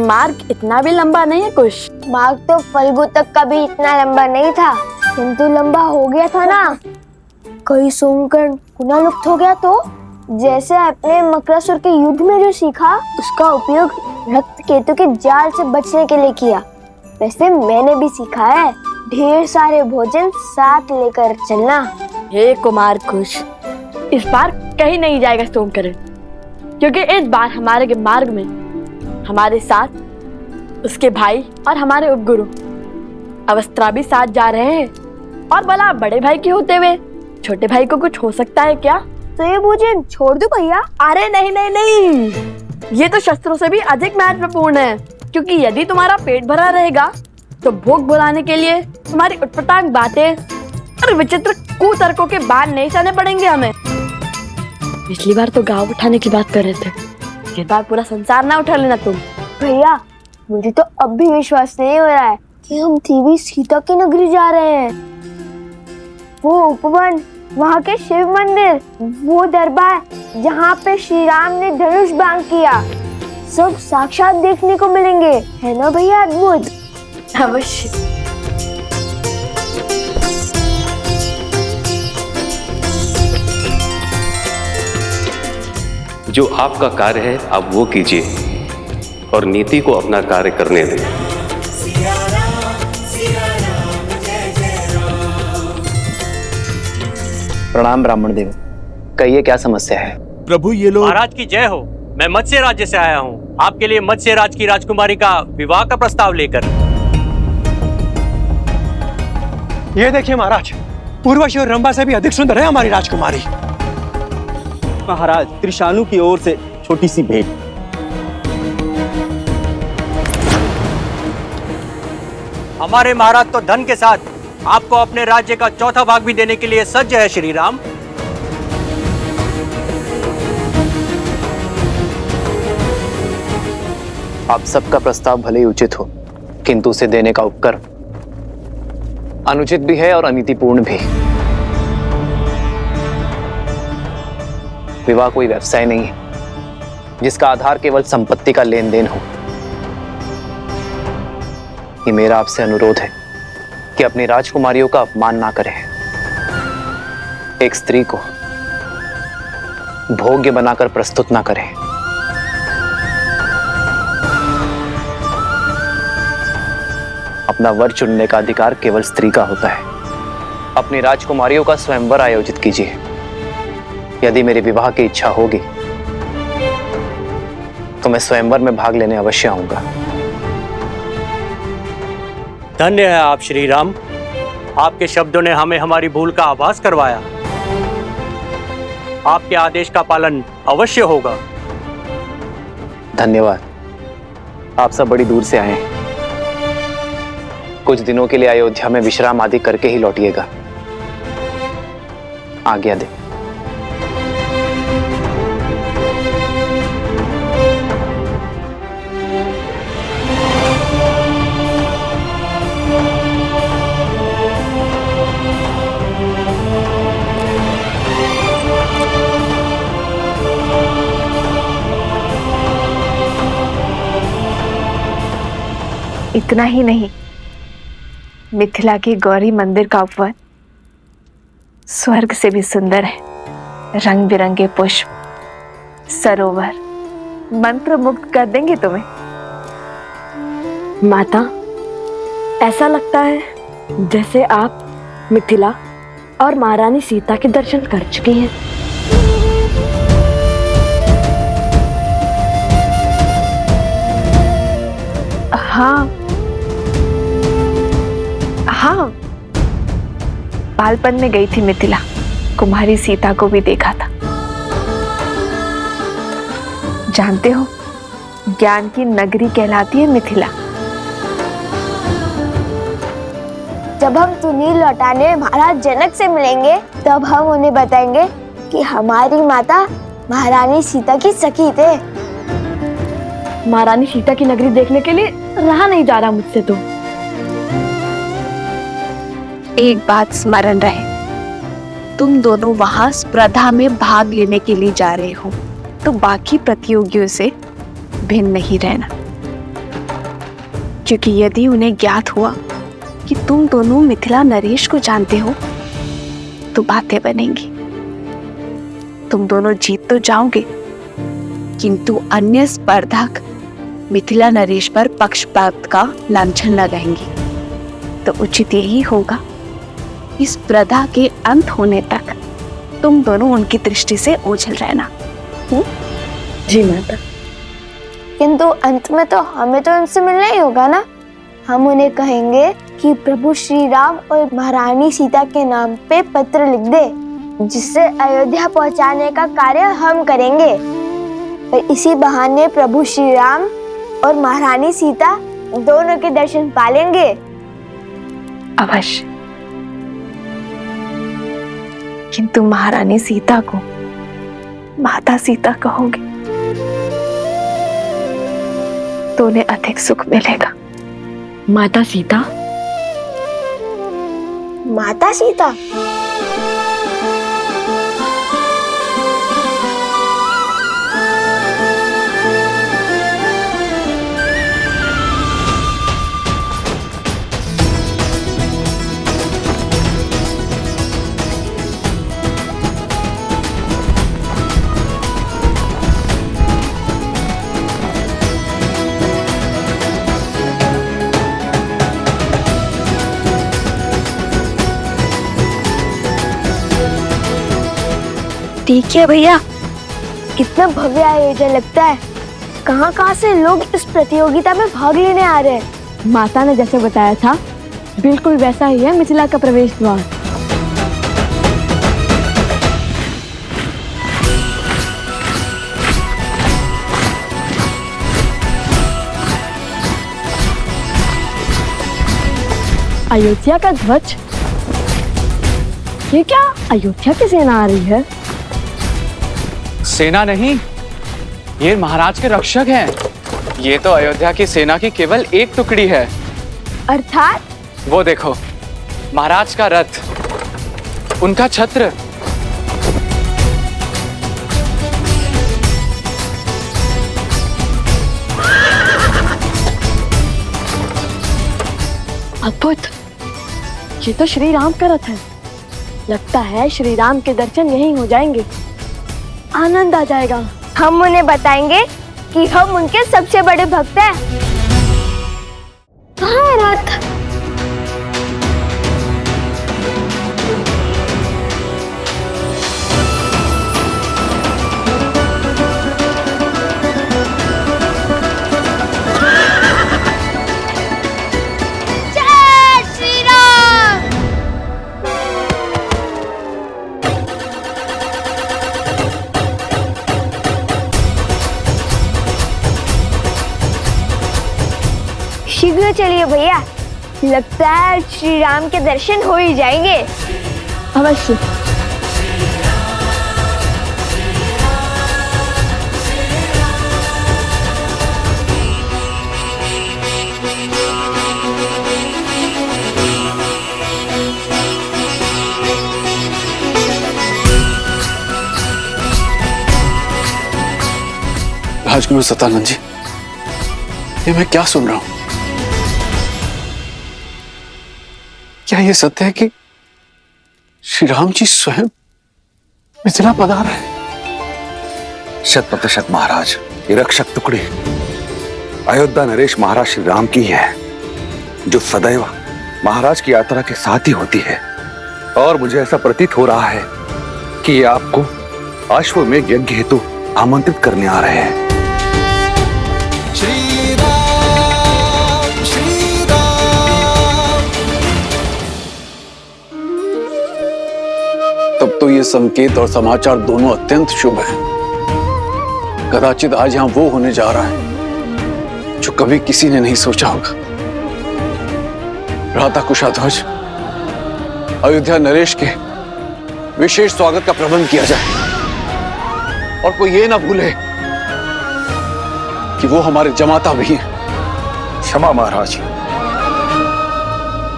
मार्ग इतना भी लंबा नहीं है कुछ। मार्ग तो फल्गु तक का भी इतना लंबा नहीं था, किंतु लंबा हो गया था ना। कई सोमकर्ण पुनः लुप्त हो गया तो जैसे अपने मकरासुर के युद्ध में जो सीखा उसका उपयोग रक्त केतु के जाल से बचने के लिए किया, वैसे मैंने भी सीखा है ढेर सारे भोजन साथ लेकर चलना। हे कुमार कुश, इस बार कहीं नहीं जाएगा सोमकर्ण, क्योंकि इस बार हमारे मार्ग में हमारे साथ उसके भाई और हमारे उपगुरु अवस्था भी साथ जा रहे हैं। और भला बड़े भाई के होते हुए छोटे भाई को कुछ हो सकता है क्या? तो ये भोजन छोड़ दूं भैया? अरे नहीं नहीं नहीं, ये तो शस्त्रों से भी अधिक महत्वपूर्ण है, क्योंकि यदि तुम्हारा पेट भरा रहेगा तो भूख भुलाने के लिए तुम्हारी उटपटांग बातें और विचित्र कुतर्कों के बाण नहीं सहने पड़ेंगे हमें। पिछली बार तो गाँव उठाने की बात कर रहे थे, इस बार पूरा संसार ना उठा लेना तुम। भैया, मुझे तो अब भी विश्वास नहीं हो रहा है कि हम देवी सीता की नगरी जा रहे हैं। वो उपवन, वहाँ के शिव मंदिर, वो दरबार जहाँ पे श्री राम ने धनुष बाण किया, सब साक्षात देखने को मिलेंगे, है ना भैया? अद्भुत। अवश्य। जो आपका कार्य है आप वो कीजिए और नीति को अपना कार्य करने दें। प्रणाम ब्राह्मण देव, कहिए क्या समस्या है? प्रभु, ये लोग। महाराज की जय हो। मैं मत्स्य राज्य से आया हूँ आपके लिए मत्स्य राज की राजकुमारी का विवाह का प्रस्ताव लेकर। ये देखिए महाराज, उर्वशी और रंभा से भी अधिक सुंदर है हमारी राजकुमारी। महाराज, त्रिशानु की ओर से छोटी सी भेंट। हमारे महाराज तो धन के साथ आपको अपने राज्य का चौथा भाग भी देने के लिए सज्ज है श्री राम। आप सबका प्रस्ताव भले ही उचित हो, किंतु उसे देने का उपक्रम अनुचित भी है और अनीतिपूर्ण भी। विवाह कोई व्यवसाय नहीं है जिसका आधार केवल संपत्ति का लेन देन हो। ये मेरा आपसे अनुरोध है कि अपनी राजकुमारियों का अपमान ना करें। एक स्त्री को भोग्य बनाकर प्रस्तुत ना करें। अपना वर चुनने का अधिकार केवल स्त्री का होता है। अपनी राजकुमारियों का स्वयंवर आयोजित कीजिए। यदि मेरे विवाह की इच्छा होगी तो मैं स्वयंवर में भाग लेने अवश्य आऊंगा। धन्य है आप श्री राम, आपके शब्दों ने हमें हमारी भूल का आभास करवाया। आपके आदेश का पालन अवश्य होगा। धन्यवाद। आप सब बड़ी दूर से आए हैं। कुछ दिनों के लिए अयोध्या में विश्राम आदि करके ही लौटिएगा। आज्ञा दे। इतना ही नहीं, मिथिला के गौरी मंदिर का उपवन स्वर्ग से भी सुंदर है। रंग बिरंगे पुष्प, सरोवर मंत्र मुग्ध कर देंगे तुम्हें। माता, ऐसा लगता है जैसे आप मिथिला और महारानी सीता के दर्शन कर चुकी हैं। हाँ हाँ, बालपन में गई थी मिथिला, कुमारी सीता को भी देखा था। जानते हो, ज्ञान की नगरी कहलाती है मिथिला। जब हम तुनील लौटाने में महाराज जनक से मिलेंगे, तब हम उन्हें बताएंगे कि हमारी माता महारानी सीता की सखी थे। महारानी सीता की नगरी देखने के लिए रहा नहीं जा रहा मुझसे तो। एक बात स्मरण रहे, तुम दोनों वहां स्पर्धा में भाग लेने के लिए जा रहे हो, तो बाकी प्रतियोगियों से भिन्न नहीं रहना, क्योंकि यदि उन्हें ज्ञात हुआ कि तुम दोनों मिथिला नरेश को जानते हो तो बातें बनेंगी। तुम दोनों जीत तो जाओगे, किंतु अन्य स्पर्धक मिथिला नरेश पर पक्षपात का लांछन लगाएंगे। तो उचित यही होगा इस स्पर्धा के अंत होने तक तुम दोनों उनकी दृष्टि से ओझल रहना। जी माता। किंतु अंत में तो हमें तो उनसे मिलना ही होगा ना। हम उन्हें कहेंगे कि प्रभु श्री राम और महारानी सीता के नाम पे पत्र लिख दे, जिससे अयोध्या पहुंचाने का कार्य हम करेंगे। और इसी बहाने प्रभु श्री राम और महारानी सीता दोनों के दर्शन पालेंगे। अवश्य, किंतु महारानी सीता को माता सीता कहोगे तो उन्हें अधिक सुख मिलेगा। माता सीता? माता सीता? ठीक है भैया। कितना भव्य आयोजन लगता है। कहां से लोग इस प्रतियोगिता में भाग लेने आ रहे हैं। माता ने जैसे बताया था बिल्कुल वैसा ही है मिथिला का प्रवेश द्वार। अयोध्या का ध्वज? ये क्या अयोध्या की सेना आ रही है? सेना नहीं, ये महाराज के रक्षक हैं। ये तो अयोध्या की सेना की केवल एक टुकड़ी है। अर्थात? वो देखो, महाराज का रथ, उनका छत्र। अद्भुत, ये तो श्री राम का रथ है। लगता है श्री राम के दर्शन यहीं हो जाएंगे। आनंद आ जाएगा। हम उन्हें बताएंगे कि हम उनके सबसे बड़े भक्त हैं। कहाँ है रथ? चलिए भैया, लगता है श्री राम के दर्शन हो ही जाएंगे। अवश्य। राजगुरु सतानंद जी, ये मैं क्या सुन रहा हूं? क्या ये सत्य है कि श्री राम जी स्वयं मिथिला पधार रहे हैं? 100% महाराज। ये रक्षक टुकड़ी अयोध्या नरेश महाराज श्री राम की है, जो सदैव महाराज की यात्रा के साथ ही होती है। और मुझे ऐसा प्रतीत हो रहा है कि ये आपको अश्वमेध यज्ञ हेतु आमंत्रित करने आ रहे हैं। श्री राम श्री राम। तब तो ये संकेत और समाचार दोनों अत्यंत शुभ हैं। कदाचित आज यहां वो होने जा रहा है जो कभी किसी ने नहीं सोचा होगा। भ्राता कुशाध्वज, अयोध्या नरेश के विशेष स्वागत का प्रबंध किया जाए और कोई ये ना भूले कि वो हमारे जमाता भी हैं। क्षमा महाराज,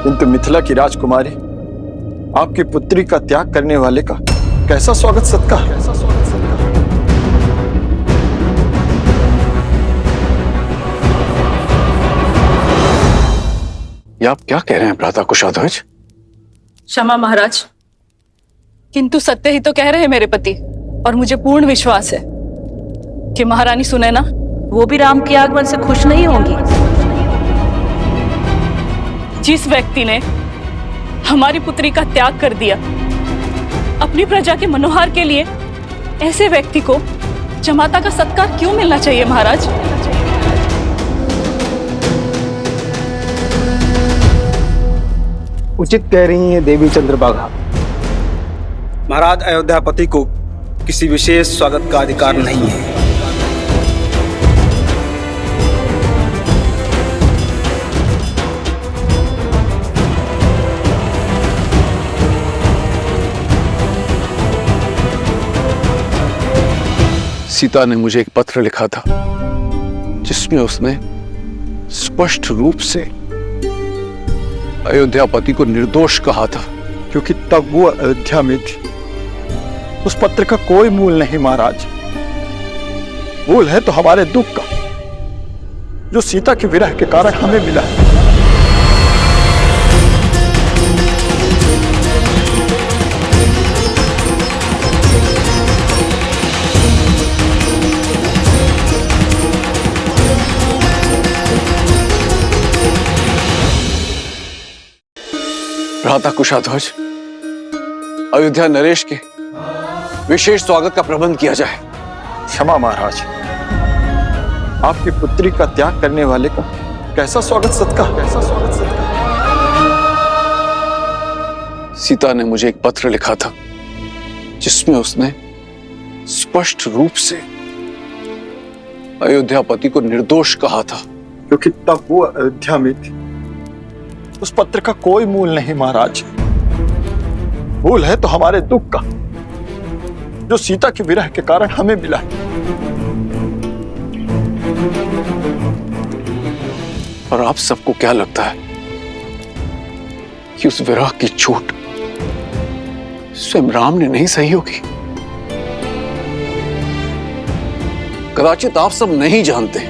किंतु मिथिला की राजकुमारी आपकी पुत्री का त्याग करने वाले का कैसा स्वागत सत्कार। ये आप क्या कह रहे हैं भ्राता कुशाध्वज? क्षमा महाराज, किंतु सत्य ही तो कह रहे हैं मेरे पति, और मुझे पूर्ण विश्वास है कि महारानी सुनैना वो भी राम के आगमन से खुश नहीं होंगी। जिस व्यक्ति ने हमारी पुत्री का त्याग कर दिया अपनी प्रजा के मनोहार के लिए, ऐसे व्यक्ति को जमाता का सत्कार क्यों मिलना चाहिए महाराज? उचित कह रही हैं देवी चंद्रभागा। महाराज अयोध्यापति को किसी विशेष स्वागत का अधिकार नहीं है। सीता ने मुझे एक पत्र लिखा था जिसमें उसने स्पष्ट रूप से अयोध्यापति को निर्दोष कहा था, क्योंकि तब वो अयोध्या में थी। उस पत्र का कोई मूल नहीं महाराज। मूल है तो हमारे दुख का, जो सीता के विरह के कारण हमें मिला है। भ्राता कुशाध्वज, अयोध्या नरेश के विशेष स्वागत का प्रबंध किया जाए। क्षमा महाराज, आपकी पुत्री का त्याग करने वाले का कैसा स्वागत सत्कार। सीता ने मुझे एक पत्र लिखा था जिसमें उसने स्पष्ट रूप से अयोध्यापति को निर्दोष कहा था, क्योंकि तब वो अयोध्या में थी। उस पत्र का कोई मूल नहीं महाराज। मूल है तो हमारे दुख का, जो सीता के विरह के कारण हमें मिला है। और आप सबको क्या लगता है कि उस विरह की चोट स्वयं राम ने नहीं सही होगी? कदाचित आप सब नहीं जानते,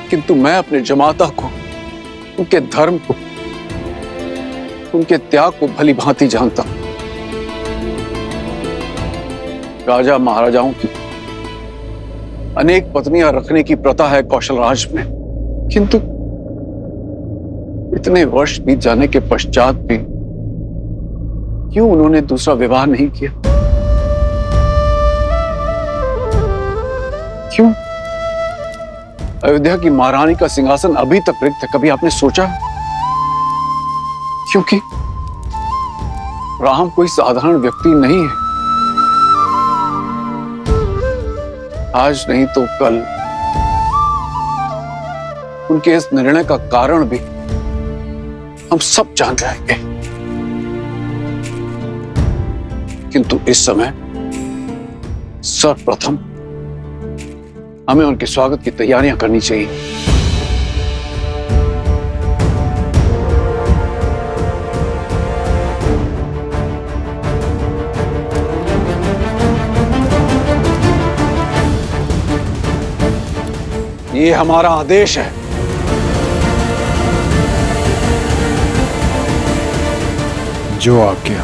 किंतु मैं अपने जमाता को, उनके धर्म को, उनके त्याग को भली भांति जानता हूं। राजा महाराजाओं की अनेक पत्नियां रखने की प्रथा है कौशल राज में, किंतु इतने वर्ष बीत जाने के पश्चात भी क्यों उन्होंने दूसरा विवाह नहीं किया? क्यों अयोध्या की महारानी का सिंहासन अभी तक रिक्त है? कभी आपने सोचा? क्योंकि राम कोई साधारण व्यक्ति नहीं है। आज नहीं तो कल उनके इस निर्णय का कारण भी हम सब जान जाएंगे, किंतु इस समय सर्वप्रथम हमें उनके स्वागत की तैयारियां करनी चाहिए। ये हमारा आदेश है। जो आज्ञा।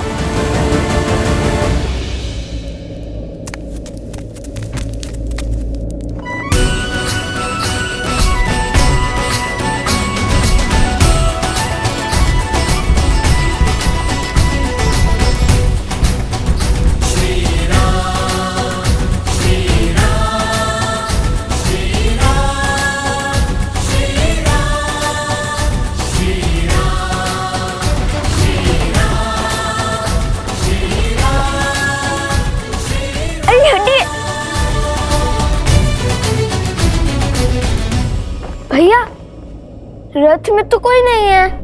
भैया, रथ में तो कोई नहीं है।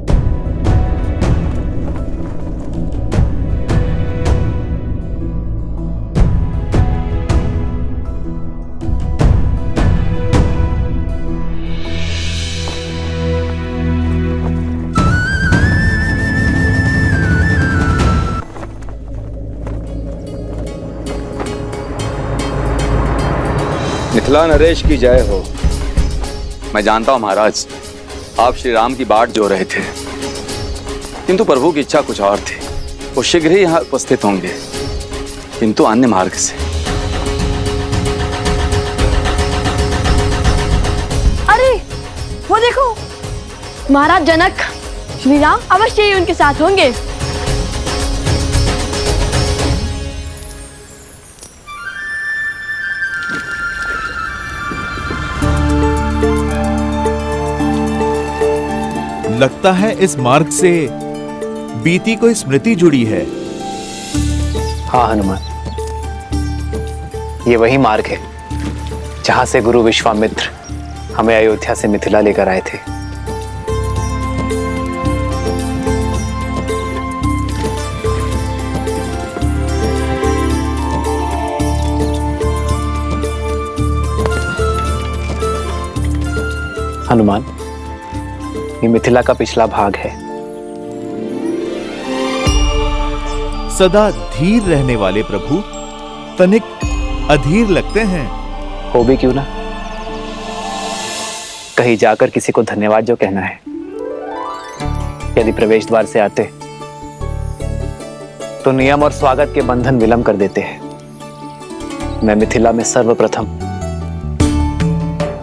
मिथिला नरेश की जय हो। मैं जानता हूं महाराज, आप श्री राम की बाट जो रहे थे, किंतु प्रभु की इच्छा कुछ और थी। वो शीघ्र ही यहाँ उपस्थित होंगे, किंतु अन्य मार्ग से। अरे वो देखो, महाराज जनक श्री राम अवश्य ही उनके साथ होंगे। लगता है इस मार्ग से बीती कोई स्मृति जुड़ी है। हाँ हनुमान, ये वही मार्ग है जहां से गुरु विश्वामित्र हमें अयोध्या से मिथिला लेकर आए थे। हनुमान, ये मिथिला का पिछला भाग है। सदा धीर रहने वाले प्रभु तनिक अधीर लगते हैं। हो भी क्यों ना, कहीं जाकर किसी को धन्यवाद जो कहना है। यदि प्रवेश द्वार से आते तो नियम और स्वागत के बंधन विलंब कर देते हैं। मैं मिथिला में सर्वप्रथम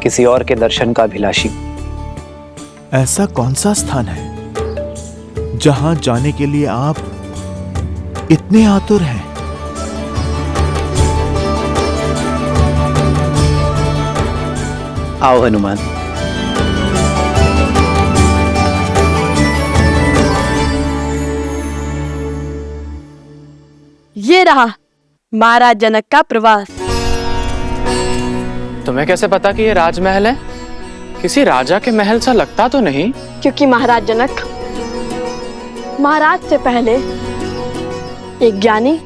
किसी और के दर्शन का अभिलाषी। ऐसा कौन सा स्थान है जहां जाने के लिए आप इतने आतुर हैं? आओ हनुमान। ये रहा महाराज जनक का प्रवास। तुम्हें कैसे पता कि ये राजमहल है? किसी राजा के महल सा लगता तो नहीं। क्योंकि महाराज जनक महाराज से पहले एक ज्ञानी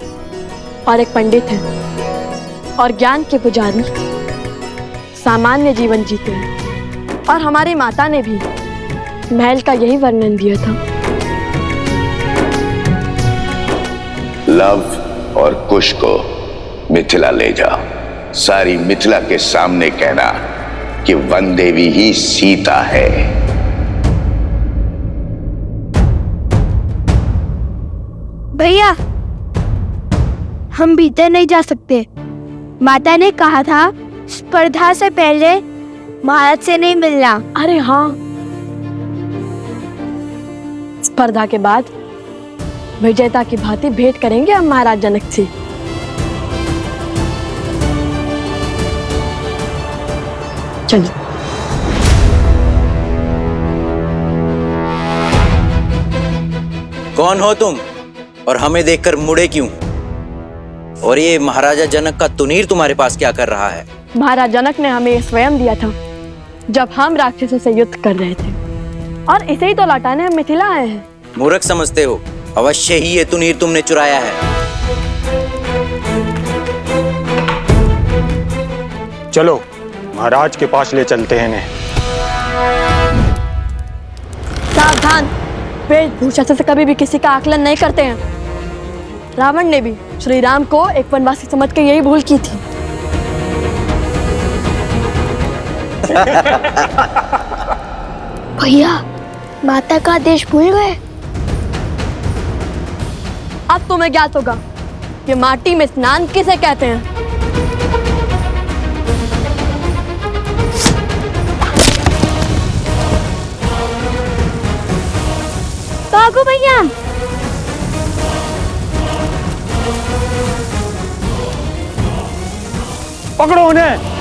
और एक पंडित है, और ज्ञान के पुजारी सामान्य जीवन जीते हैं। और हमारी माता ने भी महल का यही वर्णन दिया था। लव और कुश को मिथिला ले जाओ। सारी मिथिला के सामने कहना कि वन देवी ही सीता है। भैया, हम भीतर नहीं जा सकते। माता ने कहा था स्पर्धा से पहले महाराज से नहीं मिलना। अरे हाँ, स्पर्धा के बाद विजेता की भांति भेंट करेंगे हम महाराज जनक से। चलिए। कौन हो तुम और हमें देखकर मुड़े क्यों? और ये महाराजा जनक का तुनीर तुम्हारे पास क्या कर रहा है? महाराज जनक ने हमें स्वयं दिया था जब हम राक्षसों से युद्ध कर रहे थे, और इसे ही तो लौटाने हम मिथिला आए हैं। मूर्ख समझते हो, अवश्य ही ये तुनीर तुमने चुराया है। चलो महाराज के पास ले चलते हैं इन्हें। सावधान, वेशभूषा से कभी भी किसी का आकलन नहीं करते हैं। रावण ने भी श्री राम को एक वनवासी समझ के यही भूल की थी। भैया, माता का आदेश भूल गए? अब तुम्हें ज्ञात होगा कि माटी में स्नान किसे कहते हैं। भागो भैया। पकड़ो उन्हें।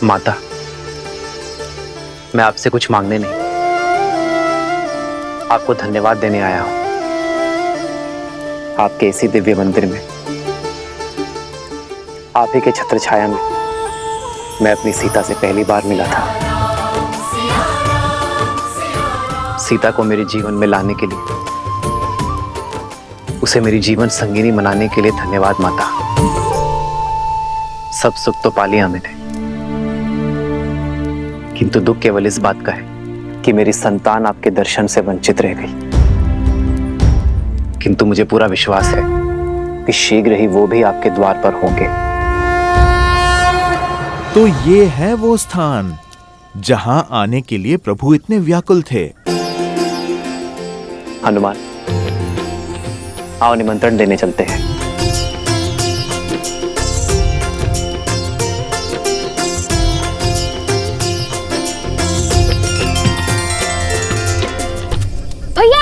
माता, मैं आपसे कुछ मांगने नहीं, आपको धन्यवाद देने आया हूं। आपके इसी दिव्य मंदिर में, आप ही के छत्र छाया में मैं अपनी सीता से पहली बार मिला था। सीता को मेरे जीवन में लाने के लिए, उसे मेरी जीवन संगिनी बनाने के लिए धन्यवाद माता। सब सुख तो पा लिया मैंने, किंतु दुख केवल इस बात का है कि मेरी संतान आपके दर्शन से वंचित रह गई। किंतु मुझे पूरा विश्वास है कि शीघ्र ही वो भी आपके द्वार पर होंगे। तो ये है वो स्थान जहां आने के लिए प्रभु इतने व्याकुल थे। हनुमान, आओ निमंत्रण देने चलते हैं। भैया,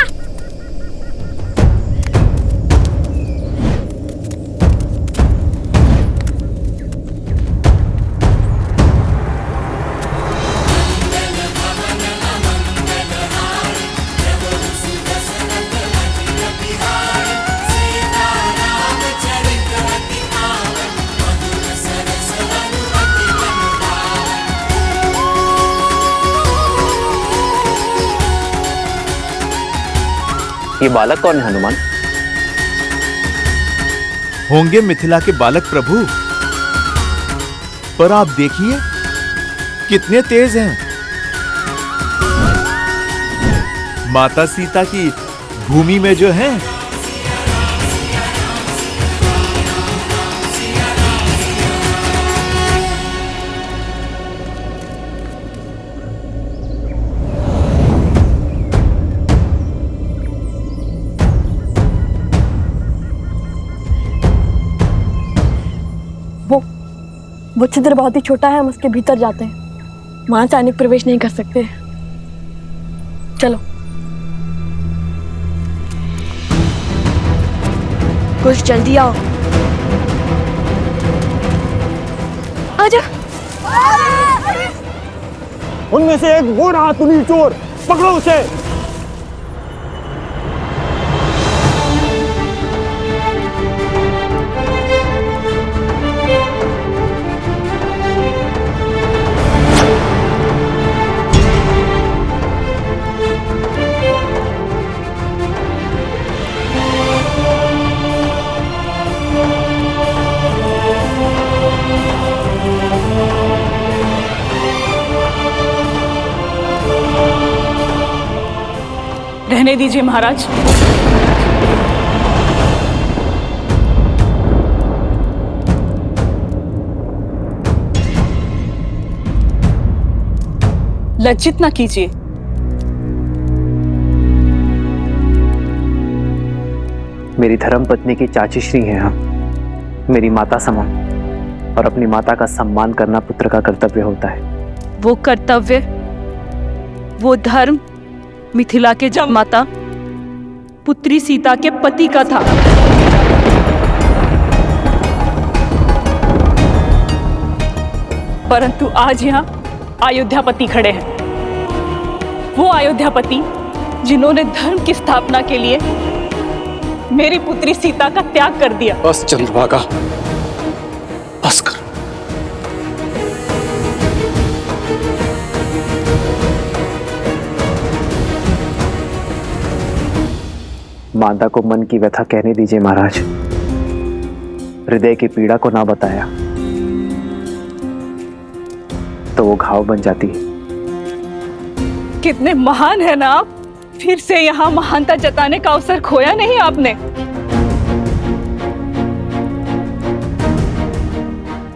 ये बालक कौन है हनुमान? होंगे मिथिला के बालक प्रभु, पर आप देखिए कितने तेज हैं। माता सीता की भूमि में जो है, वो छिद्र बहुत ही छोटा है, हम उसके भीतर जाते हैं। वहां से सैनिक प्रवेश नहीं कर सकते। चलो। कुछ जल्दी आओ। आजा। उनमें से एक वो रहा तुनीर चोर, पकड़ो उसे। रहने दीजिए महाराज। लज्जित न कीजिए। मेरी धर्म पत्नी की चाची श्री हैं हम, मेरी माता समान, और अपनी माता का सम्मान करना पुत्र का कर्तव्य होता है। वो कर्तव्य, वो धर्म मिथिला के जब माता पुत्री सीता के पति का था। परंतु आज यहाँ अयोध्यापति खड़े हैं। वो अयोध्यापति जिन्होंने धर्म की स्थापना के लिए मेरी पुत्री सीता का त्याग कर दिया। बस चंद्रभागा, बस कर। माता को मन की व्यथा कहने दीजिए महाराज। हृदय की पीड़ा को ना बताया तो वो घाव बन जाती है। कितने महान है ना आप, फिर से यहाँ महानता जताने का अवसर खोया नहीं आपने।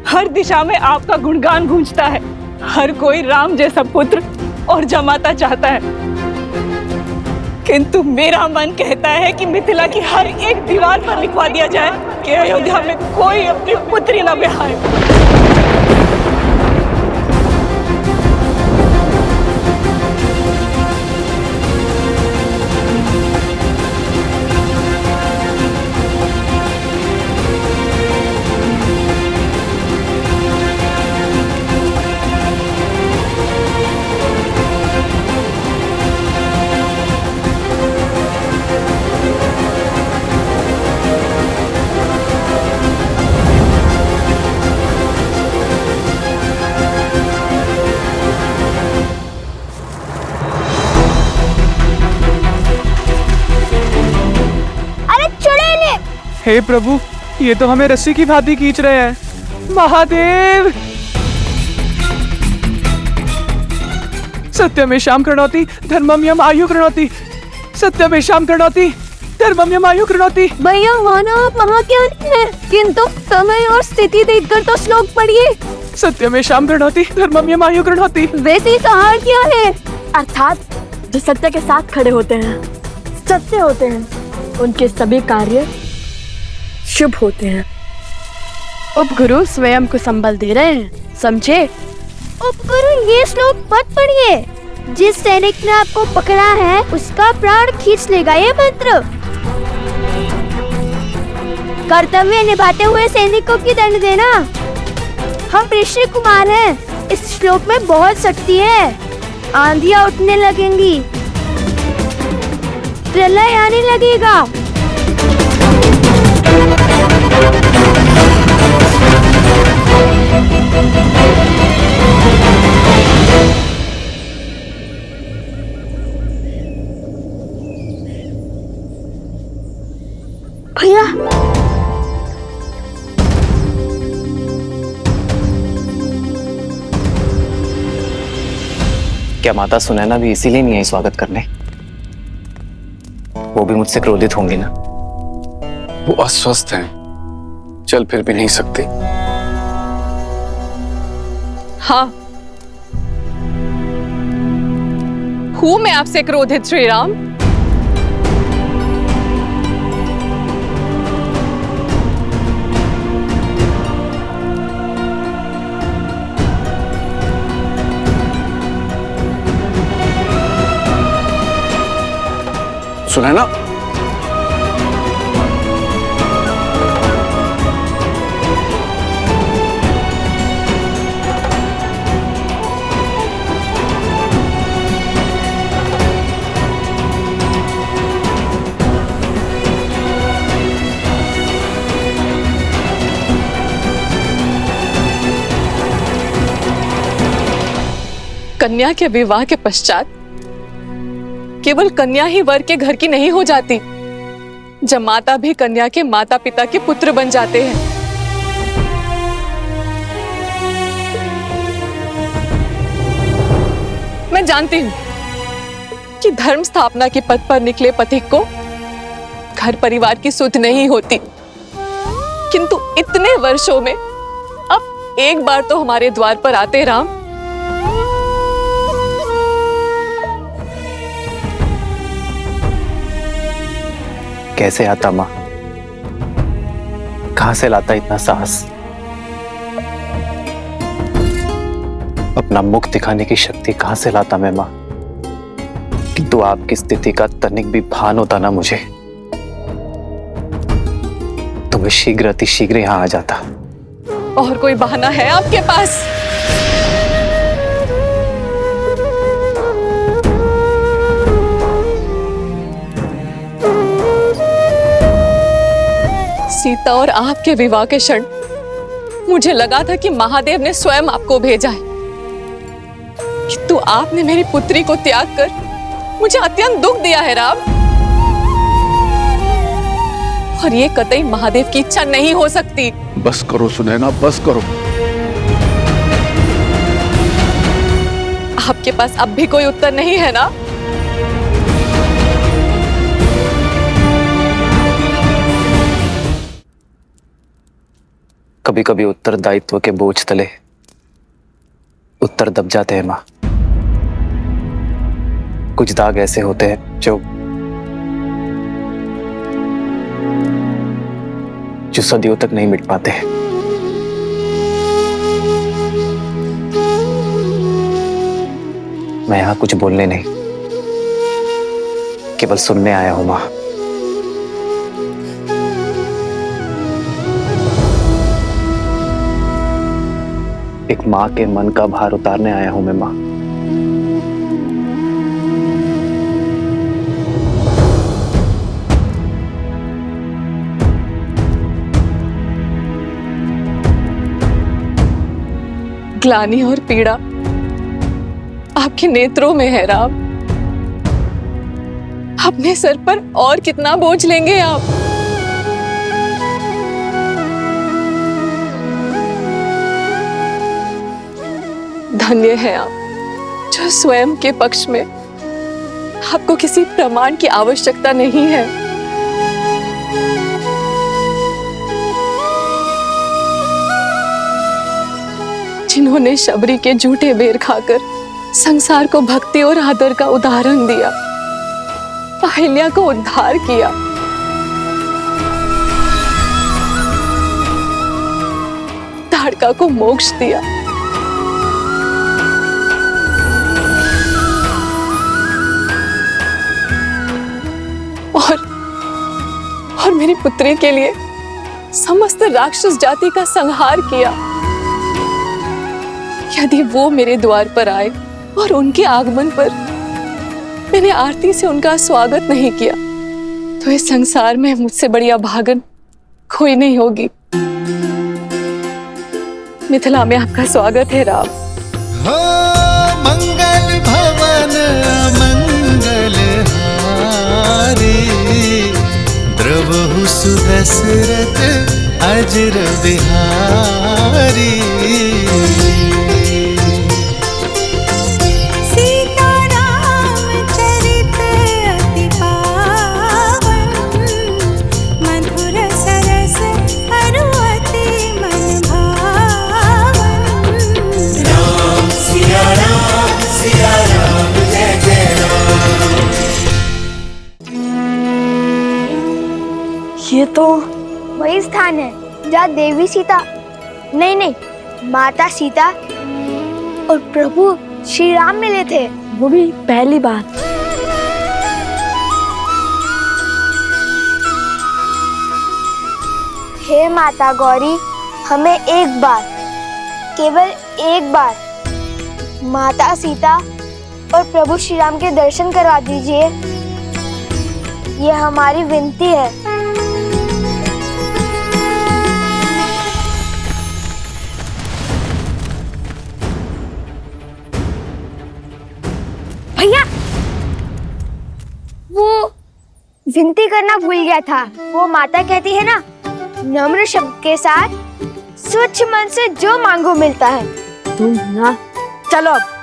हर दिशा में आपका गुणगान गूंजता है। हर कोई राम जैसा पुत्र और जमाता चाहता है, किंतु मेरा मन कहता है कि मिथिला की हर एक दीवार पर लिखवा दिया जाए कि अयोध्या में कोई अपनी पुत्री न ब्याहे। हे प्रभु, ये तो हमें रस्सी की भांति खींच रहे हैं। महादेव! सत्यमेषां कृणोति धर्मम यम आयु कृणोति। सत्यमेषां कृणोति धर्मम यम आयु कृणोति। भैया मानो आप वहाँ क्यों हैं? किंतु समय और स्थिति देखकर तो श्लोक पढ़िए। सत्यमेषां कृणोति धर्मम यम आयु कृणोति। वैसे सहार क्या है? अर्थात जो सत्य के साथ खड़े होते हैं, सत्य होते हैं, उनके सभी कार्य शुभ होते हैं। उपगुरु स्वयं को संबल दे रहे हैं, समझे? उपगुरु ये श्लोक मत पढ़िए। जिस सैनिक ने आपको पकड़ा है उसका प्राण खींच लेगा ये मंत्र। कर्तव्य निभाते हुए सैनिकों की दंड देना। हम ऋषि कुमार हैं। इस श्लोक में बहुत शक्ति है। आंधियां उठने लगेंगी, प्रलय आने लगेगा। भैया, क्या माता सुनैना भी इसीलिए नहीं आई स्वागत करने? वो भी मुझसे क्रोधित होंगी ना? वो अस्वस्थ हैं, चल फिर भी नहीं सकते। हाँ, हूं मैं आपसे क्रोधित श्री राम। सुनैना, कन्या के विवाह के पश्चात केवल कन्या ही वर के घर की नहीं हो जाती, जमाता भी कन्या के माता पिता के पुत्र बन जाते हैं। मैं जानती हूं कि धर्म स्थापना के पथ पर निकले पथिक को घर परिवार की सुध नहीं होती, किंतु इतने वर्षों में अब एक बार तो हमारे द्वार पर आते राम। कैसे आता माँ? कहां से लाता इतना साहस? अपना मुख दिखाने की शक्ति कहां से लाता मैं माँ? किंतु आपकी स्थिति का तनिक भी भान होता ना मुझे, तो मैं शीघ्र अति शीघ्र यहां आ जाता। और कोई बहाना है आपके पास? सीता और आपके विवाह के क्षण मुझे लगा था कि महादेव ने स्वयं आपको भेजा है, किंतु आपने मेरी पुत्री को त्याग कर मुझे अत्यंत दुख दिया है राम। और ये कतई महादेव की इच्छा नहीं हो सकती। बस करो सुनैना, बस करो। आपके पास अब भी कोई उत्तर नहीं है ना? कभी कभी उत्तरदायित्व के बोझ तले उत्तर दब जाते हैं माँ। कुछ दाग ऐसे होते हैं जो सदियों तक नहीं मिट पाते। मैं यहां कुछ बोलने नहीं, केवल सुनने आया हूं मां। एक मां के मन का भार उतारने आया हूं मैं मां। ग्लानि और पीड़ा आपके नेत्रों में है राम। अपने सर पर और कितना बोझ लेंगे आप? धन्य है आप जो स्वयं के पक्ष में आपको किसी प्रमाण की आवश्यकता नहीं है। जिन्होंने शबरी के झूठे बेर खाकर संसार को भक्ति और आदर का उदाहरण दिया, अहिल्या को उद्धार किया, ताड़का को मोक्ष दिया, और मेरी पुत्री के लिए समस्त राक्षस जाति का संहार किया। यदि वो मेरे द्वार पर आए और उनके आगमन पर मैंने आरती से उनका स्वागत नहीं किया, तो इस संसार में मुझसे बड़ी अभागन कोई नहीं होगी। मिथिला में आपका स्वागत है राम। हो मंगल भवन मंगल हारी, द्रवहु सुदशरथ अजर बिहारी। ये तो वही स्थान है जहाँ देवी सीता, नहीं, माता सीता और प्रभु श्री राम मिले थे, वो भी पहली बार। हे माता गौरी, हमें एक बार, केवल एक बार माता सीता और प्रभु श्री राम के दर्शन करवा दीजिए। ये हमारी विनती है। भैया, वो विनती करना भूल गया था। वो माता कहती है ना, नम्र शब्द के साथ स्वच्छ मन से जो मांगो मिलता है। तुम ना, चलो अब।